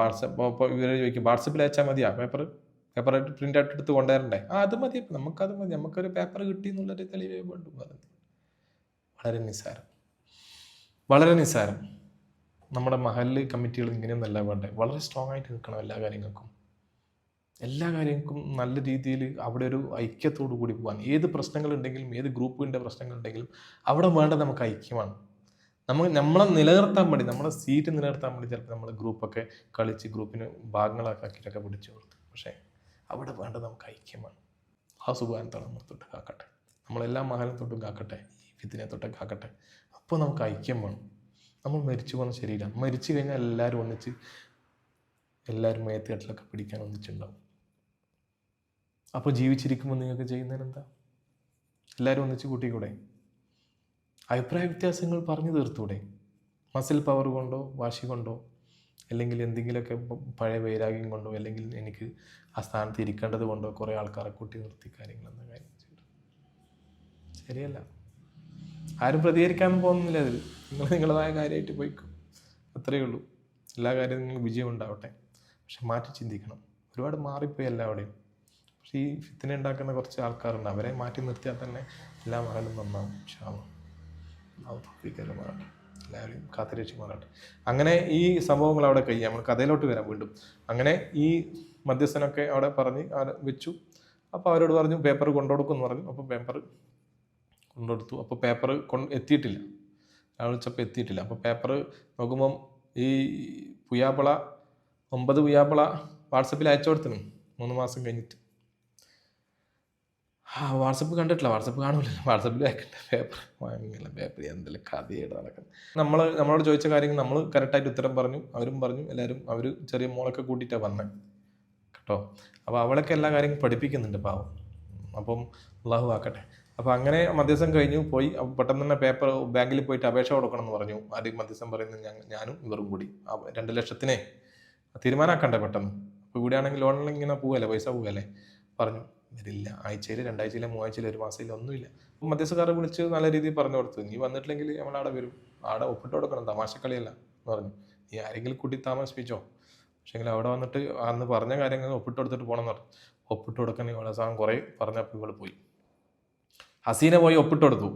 ഇവർ ചോദിക്കും, വാട്സപ്പിൽ അയച്ചാൽ മതിയാ പേപ്പറായിട്ട് പ്രിൻ്റ് ഔട്ട് എടുത്ത് കൊണ്ടുവരണ്ടേ? അത് മതി, നമുക്കത് മതി, നമുക്കൊരു പേപ്പർ കിട്ടി എന്നുള്ളൊരു തെളിവേ വേണ്ടു പറഞ്ഞു. വളരെ നിസ്സാരം. നമ്മുടെ മഹല്ല് കമ്മിറ്റികൾ ഇങ്ങനെയൊന്നല്ല വേണ്ടേ. വളരെ സ്ട്രോങ് ആയിട്ട് നിൽക്കണം എല്ലാ കാര്യങ്ങൾക്കും നല്ല രീതിയിൽ അവിടെ ഒരു ഐക്യത്തോടു കൂടി പോകാൻ. ഏത് പ്രശ്നങ്ങളുണ്ടെങ്കിലും, ഏത് ഗ്രൂപ്പിൻ്റെ പ്രശ്നങ്ങളുണ്ടെങ്കിലും അവിടെ വേണ്ട നമുക്ക് ഐക്യമാണ്. നമ്മളെ നിലനിർത്താൻ വേണ്ടി, നമ്മുടെ സീറ്റ് നിലനിർത്താൻ വേണ്ടി ചിലപ്പോൾ നമ്മൾ ഗ്രൂപ്പൊക്കെ കളിച്ച് ഗ്രൂപ്പിന് ഭാഗങ്ങളാക്കിയിട്ടൊക്കെ പിടിച്ചു കൊടുക്കും. പക്ഷേ അവിടെ വേണ്ട നമുക്ക് ഐക്യമാണ്. ആ സുബാനത്തോടെ നമ്മൾ തൊട്ട് കാക്കട്ടെ, നമ്മളെല്ലാ മഹലും തൊട്ടും കാക്കട്ടെ, ഈ ഫിത്തിനെ തൊട്ടൊക്കെ കാക്കട്ടെ. അപ്പോൾ നമുക്ക് ഐക്യം വേണം. നമ്മൾ മരിച്ചു പോകുന്ന ശരീരം, മരിച്ചു കഴിഞ്ഞാൽ എല്ലാവരും മേത്തുകെട്ടിലൊക്കെ പിടിക്കാൻ ഒന്നിച്ചുണ്ടാവും. അപ്പോൾ ജീവിച്ചിരിക്കുമ്പോൾ നിങ്ങൾക്ക് ചെയ്യുന്നതിന് എന്താ? എല്ലാവരും ഒന്നിച്ച് കൂട്ടിക്കൂടെ? അഭിപ്രായ വ്യത്യാസങ്ങൾ പറഞ്ഞു തീർത്തൂടെ? മസിൽ പവർ കൊണ്ടോ, വാശി കൊണ്ടോ, അല്ലെങ്കിൽ എന്തെങ്കിലുമൊക്കെ പഴയ വൈരാഗ്യം കൊണ്ടോ, അല്ലെങ്കിൽ എനിക്ക് ആ സ്ഥാനത്ത് ഇരിക്കേണ്ടത് കൊണ്ടോ കുറേ ആൾക്കാരെ കൂട്ടി നിർത്തി കാര്യങ്ങളെന്ന കാര്യം ചെയ്തു. ശരിയല്ല. ആരും പ്രതികരിക്കാനും പോകുന്നില്ല അതിൽ. നിങ്ങളതായ കാര്യമായിട്ട് പോയിക്കും, അത്രയേ ഉള്ളൂ. എല്ലാ കാര്യവും നിങ്ങൾ വിജയം ഉണ്ടാവട്ടെ. പക്ഷെ മാറ്റി ചിന്തിക്കണം. ഒരുപാട് മാറിപ്പോയി എല്ലാവിടെയും. പക്ഷെ ഈ ഫിത്തിനെ ഉണ്ടാക്കുന്ന കുറച്ച് ആൾക്കാരുണ്ട്, അവരെ മാറ്റി നിർത്തിയാൽ തന്നെ എല്ലാ മഹലും നന്നാവും. മാറട്ടെ, എല്ലാവരെയും കാത്തുരക്ഷിമാറാട്ടെ. അങ്ങനെ ഈ സംഭവങ്ങൾ അവിടെ കഴിയാം. നമ്മൾ കഥയിലോട്ട് വരാം വീണ്ടും. അങ്ങനെ ഈ മധ്യസ്ഥനൊക്കെ അവിടെ പറഞ്ഞ് വെച്ചു. അപ്പോൾ അവരോട് പറഞ്ഞു പേപ്പർ കൊണ്ടുകൊടുക്കും എന്ന് പറഞ്ഞു. അപ്പോൾ പേപ്പർ കൊണ്ടുകൊടുത്തു. അപ്പോൾ പേപ്പർ എത്തിയിട്ടില്ല. വിളിച്ചപ്പോൾ എത്തിയിട്ടില്ല. അപ്പോൾ പേപ്പർ നോക്കുമ്പം ഈ പുയ്യാപ്പിള 9 പുയ്യാപ്പിള വാട്സപ്പിൽ അയച്ചു കൊടുത്തിനു 3 മാസം കഴിഞ്ഞിട്ട്. വാട്സപ്പ് കണ്ടിട്ടില്ല, വാട്സപ്പ് കാണൂലല്ലോ, വാട്സപ്പിൽ അയക്കണ്ട പേപ്പർ വാങ്ങില്ല. പേപ്പർ എന്തെങ്കിലും കഥയായിട്ട് നടക്കുന്നത്. നമ്മളോട് ചോദിച്ച കാര്യങ്ങൾ നമ്മൾ കറക്റ്റായിട്ട് ഉത്തരം പറഞ്ഞു, അവരും പറഞ്ഞു. എല്ലാവരും അവർ ചെറിയ മോളൊക്കെ കൂട്ടിയിട്ടാണ് വന്നത് കേട്ടോ. അപ്പോൾ അവളൊക്കെ എല്ലാ കാര്യങ്ങളും പഠിപ്പിക്കുന്നുണ്ട് പാവം. അപ്പം അള്ളാഹു ആക്കട്ടെ. അപ്പോൾ അങ്ങനെ മധ്യസ്ഥം കഴിഞ്ഞു പോയി. പെട്ടെന്ന് തന്നെ പേപ്പർ ബാങ്കിൽ പോയിട്ട് അപേക്ഷ കൊടുക്കണം എന്ന് പറഞ്ഞു. ആദ്യം മധ്യസ്ഥം പറയുന്നത് ഞാനും ഇവരും കൂടി 2 ലക്ഷത്തിനെ തീരുമാനമാക്കണ്ടേ പെട്ടെന്ന്. അപ്പോൾ ഇവിടെ ആണെങ്കിൽ ലോണിൽ ഇങ്ങനെ പോവല്ലേ, പൈസ പോവല്ലേ. പറഞ്ഞു വരില്ല, ആഴ്ചയിൽ 2 ആഴ്ചയിൽ 3 ആഴ്ചയിൽ 1 മാസത്തിൽ ഒന്നുമില്ല. അപ്പോൾ മധ്യസ്ഥക്കാരെ വിളിച്ച് നല്ല രീതിയിൽ പറഞ്ഞു കൊടുത്തു, നീ വന്നിട്ടില്ലെങ്കിൽ നമ്മളവിടെ വരും, അവിടെ ഒപ്പിട്ട് കൊടുക്കണം, തമാശക്കളിയല്ല എന്ന് പറഞ്ഞു. നീ ആരെങ്കിലും കൂട്ടി താമസിപ്പിച്ചോ, പക്ഷേങ്കിൽ അവിടെ വന്നിട്ട് അന്ന് പറഞ്ഞ കാര്യങ്ങൾ ഒപ്പിട്ട് കൊടുത്തിട്ട് പോകണം എന്ന് പറഞ്ഞു. ഒപ്പിട്ട് കൊടുക്കാൻ ഇവിടെ സാധനം കുറേ പറഞ്ഞപ്പോൾ ഇവിടെ പോയി. ഹസീന പോയി ഒപ്പിട്ട് കൊടുത്ത്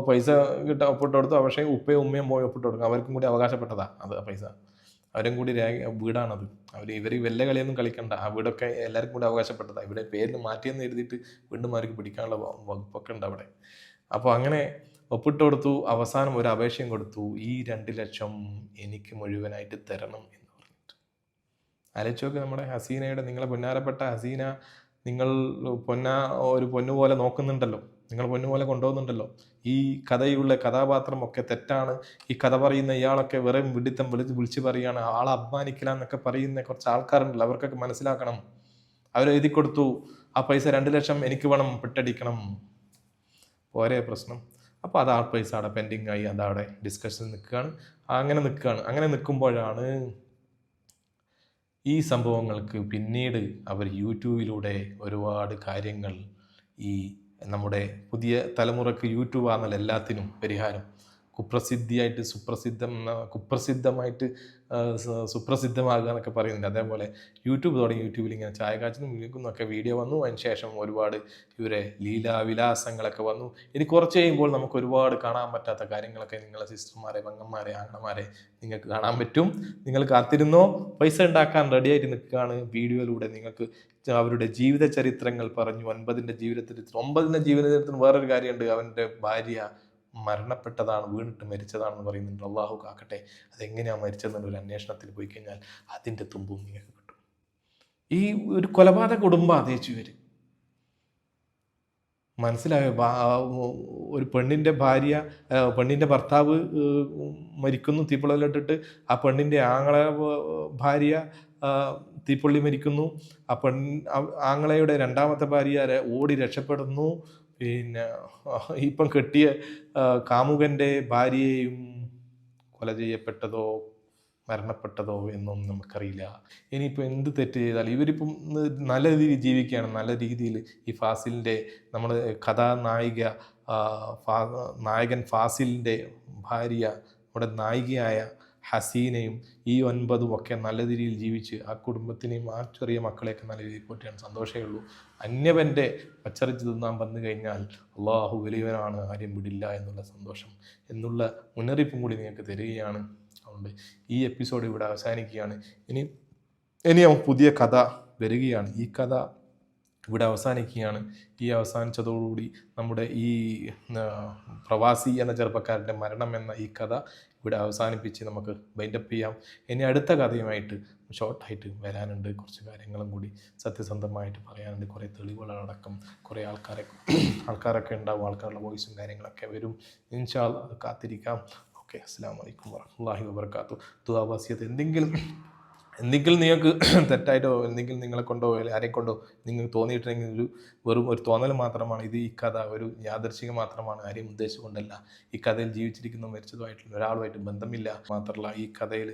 പൈസ കിട്ടാൻ ഒപ്പിട്ട് കൊടുത്തു. പക്ഷേ ഉപ്പയും ഉമ്മയും പോയി ഒപ്പിട്ട് കൊടുക്കും. അവർക്കും കൂടി അവകാശപ്പെട്ടതാ അത് പൈസ. അവരും കൂടി വീടാണത്. ഇവർ വല്ല കളിയൊന്നും കളിക്കണ്ട. ആ വീടൊക്കെ എല്ലാവർക്കും കൂടി അവകാശപ്പെട്ടതാണ്. ഇവിടെ പേരിന് മാറ്റിയെന്ന് എഴുതിയിട്ട് വീണ്ടും അവർക്ക് പിടിക്കാനുള്ള വകുപ്പൊക്കെ ഉണ്ട് അവിടെ. അപ്പോൾ അങ്ങനെ ഒപ്പിട്ട് കൊടുത്തു. അവസാനം ഒരു അപേക്ഷയും കൊടുത്തു, ഈ 2 ലക്ഷം എനിക്ക് മുഴുവനായിട്ട് തരണം എന്ന് പറഞ്ഞിട്ട്. ആലോചിച്ച് നമ്മുടെ ഹസീനയുടെ, നിങ്ങളെ പൊന്നാരപ്പെട്ട ഹസീന നിങ്ങൾ ഒരു പൊന്നുപോലെ നോക്കുന്നുണ്ടല്ലോ, നിങ്ങൾ പൊന്നുപോലെ കൊണ്ടുപോകുന്നുണ്ടല്ലോ. ഈ കഥയുള്ള കഥാപാത്രം ഒക്കെ തെറ്റാണ്, ഈ കഥ പറയുന്ന ഇയാളൊക്കെ വെറും വിഡിത്തം വിളിച്ച് പറയുകയാണ്, ആളെ അപമാനിക്കലാന്നൊക്കെ പറയുന്ന കുറച്ച് ആൾക്കാരുണ്ടല്ലോ, അവർക്കൊക്കെ മനസ്സിലാക്കണം. അവരെഴുതി കൊടുത്തു, ആ പൈസ 2 ലക്ഷം എനിക്ക് വേണം, പെട്ടടിക്കണം, ഒരേ പ്രശ്നം. അപ്പോൾ അത് ആ പൈസ അവിടെ പെൻഡിങ് ആയി, അതവിടെ ഡിസ്കഷൻ നിൽക്കുകയാണ്. അങ്ങനെ നിൽക്കുമ്പോഴാണ് ഈ സംഭവങ്ങൾക്ക് പിന്നീട് അവർ യൂട്യൂബിലൂടെ ഒരുപാട് കാര്യങ്ങൾ, ഈ നമ്മുടെ പുതിയ തലമുറക്ക് യൂട്യൂബാണല്ലോ എല്ലാത്തിനും പരിഹാരം. കുപ്രസിദ്ധമായിട്ട് സുപ്രസിദ്ധമാകുക എന്നൊക്കെ പറയുന്നുണ്ട്. അതേപോലെ യൂട്യൂബ് തുടങ്ങി, യൂട്യൂബിൽ ഇങ്ങനെ ചായ കാച്ചിനും വിൽക്കുന്നൊക്കെ വീഡിയോ വന്നു. അതിന് ശേഷം ഒരുപാട് ഇവരെ ലീലാവിലാസങ്ങളൊക്കെ വന്നു. ഇനി കുറച്ച് കഴിയുമ്പോൾ നമുക്ക് ഒരുപാട് കാണാൻ പറ്റാത്ത കാര്യങ്ങളൊക്കെ നിങ്ങളെ സിസ്റ്റർമാരെ, പെങ്ങന്മാരെ, ആങ്ങളമാരെ നിങ്ങൾക്ക് കാണാൻ പറ്റും. നിങ്ങൾ കാത്തിരുന്നോ. പൈസ ഉണ്ടാക്കാൻ റെഡിയായിട്ട് നിൽക്കുകയാണ്. വീഡിയോയിലൂടെ നിങ്ങൾക്ക് അവരുടെ ജീവിത ചരിത്രങ്ങൾ പറഞ്ഞു. 9ന്റെ ജീവിതചരിത്രം വേറൊരു കാര്യമുണ്ട്. അവൻ്റെ ഭാര്യ മരണപ്പെട്ടതാണ്, വീണിട്ട് മരിച്ചതാണെന്ന് പറയുന്നുണ്ട്. അള്ളാഹു കാക്കട്ടെ. അതെങ്ങനെയാണ് മരിച്ചതെന്നുള്ള ഒരു അന്വേഷണത്തിൽ പോയി കഴിഞ്ഞാൽ അതിൻ്റെ തുമ്പും നിങ്ങൾക്ക് കിട്ടും. ഈ ഒരു കൊലപാതക കുടുംബം അതേച്ചു വരും. മനസ്സിലായോ? ഒരു പെണ്ണിൻ്റെ ഭർത്താവ് മരിക്കുന്നു, തീപ്പൊള്ളലിട്ടിട്ട്. ആ പെണ്ണിൻ്റെ ഭാര്യ തീപ്പൊള്ളി മരിക്കുന്നു. ആങ്ങളയുടെ 2ാമത്തെ ഭാര്യ ഓടി രക്ഷപ്പെടുന്നു. പിന്നെ ഇപ്പം കെട്ടിയ കാമുകൻ്റെ ഭാര്യയെയും കൊല ചെയ്യപ്പെട്ടതോ മരണപ്പെട്ടതോ എന്നൊന്നും നമുക്കറിയില്ല. ഇനിയിപ്പോൾ എന്ത് തെറ്റ് ചെയ്താൽ ഇവരിപ്പം നല്ല രീതിയിൽ ജീവിക്കുകയാണ്. നല്ല രീതിയിൽ ഈ ഫാസിലിൻ്റെ, നമ്മൾ നായകൻ ഫാസിലിൻ്റെ ഭാര്യ, നമ്മുടെ നായികയായ ഹസീനയും ഈ 9 ഒക്കെ നല്ല രീതിയിൽ ജീവിച്ച് ആ കുടുംബത്തിനെയും ആ ചെറിയ മക്കളെയൊക്കെ നല്ല രീതിയിൽ പോറ്റിയാണ്. സന്തോഷമേ ഉള്ളൂ. അന്യവൻ്റെ പച്ചറിച്ച് തിന്നാൻ വന്നു കഴിഞ്ഞാൽ അള്ളാഹു വലിയവനാണ്, ആരും വിടില്ല എന്നുള്ള സന്തോഷം, എന്നുള്ള മുന്നറിയിപ്പും കൂടി നിങ്ങൾക്ക് തരികയാണ്. അതുകൊണ്ട് ഈ എപ്പിസോഡ് ഇവിടെ അവസാനിക്കുകയാണ്. ഇനി പുതിയ കഥ വരികയാണ്. ഈ കഥ ഇവിടെ അവസാനിക്കുകയാണ്. ഈ അവസാനിച്ചതോടുകൂടി നമ്മുടെ ഈ പ്രവാസി എന്ന ചെറുപ്പക്കാരൻ്റെ മരണം എന്ന ഈ കഥ ഇവിടെ അവസാനിപ്പിച്ച് നമുക്ക് വൈൻഡപ്പ് ചെയ്യാം. ഇനി അടുത്ത കഥയുമായിട്ട് ഷോർട്ടായിട്ട് വരാനുണ്ട്. കുറച്ച് കാര്യങ്ങളും കൂടി സത്യസന്ധമായിട്ട് പറയാനുണ്ട്. കുറേ തെളിവുകളടക്കം കുറേ ആൾക്കാരൊക്കെ ഉണ്ടാവും. ആൾക്കാരുടെ വോയിസും കാര്യങ്ങളൊക്കെ വരും. ഇൻഷാ അല്ലാഹ് അത് കാത്തിരിക്കാം. ഓക്കെ, അസ്സലാമു അലൈക്കും വറഹ്മത്തുള്ളാഹി വബറകാതുഹു. ദുആ എന്തെങ്കിലും നിങ്ങൾക്ക് തെറ്റായിട്ടോ എന്തെങ്കിലും നിങ്ങളെ കൊണ്ടോ ആരെയും കൊണ്ടോ നിങ്ങൾക്ക് തോന്നിയിട്ടുണ്ടെങ്കിൽ വെറും ഒരു തോന്നൽ മാത്രമാണ്. ഈ കഥ ഒരു യാദൃശ്ചികം മാത്രമാണ്, ആരെയും ഉദ്ദേശിച്ചുകൊണ്ടല്ല. ഈ കഥയിൽ ജീവിച്ചിരിക്കുന്ന മരിച്ചതുമായിട്ടുള്ള ഒരാളുമായിട്ട് ബന്ധമില്ല. മാത്രമല്ല ഈ കഥയിൽ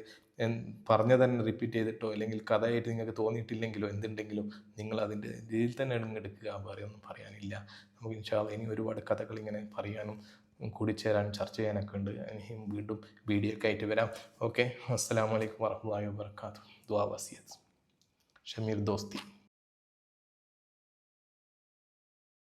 പറഞ്ഞ തന്നെ റിപ്പീറ്റ് ചെയ്തിട്ടോ അല്ലെങ്കിൽ കഥയായിട്ട് നിങ്ങൾക്ക് തോന്നിയിട്ടില്ലെങ്കിലോ എന്തുണ്ടെങ്കിലും നിങ്ങൾ അതിൻ്റെ രീതിയിൽ തന്നെ എടുക്കുക. വേറെ ഒന്നും പറയാനില്ല. നമുക്ക് ഇൻഷാ അല്ലാഹ് ഇനി ഒരുപാട് കഥകൾ ഇങ്ങനെ പറയാനും കൂടിച്ചേരാൻ ചർച്ച ചെയ്യാനൊക്കെ ഉണ്ട്. ഇനിയും വീണ്ടും വീഡിയോ ഒക്കെ ആയിട്ട് വരാം. ഓക്കെ, അസ്സലാമു അലൈക്കും വറഹ്മത്തുള്ളാഹി വബറകാതുഹു. ദുആ വസിയത്ത്. ഷമീർ ദോസ്തി.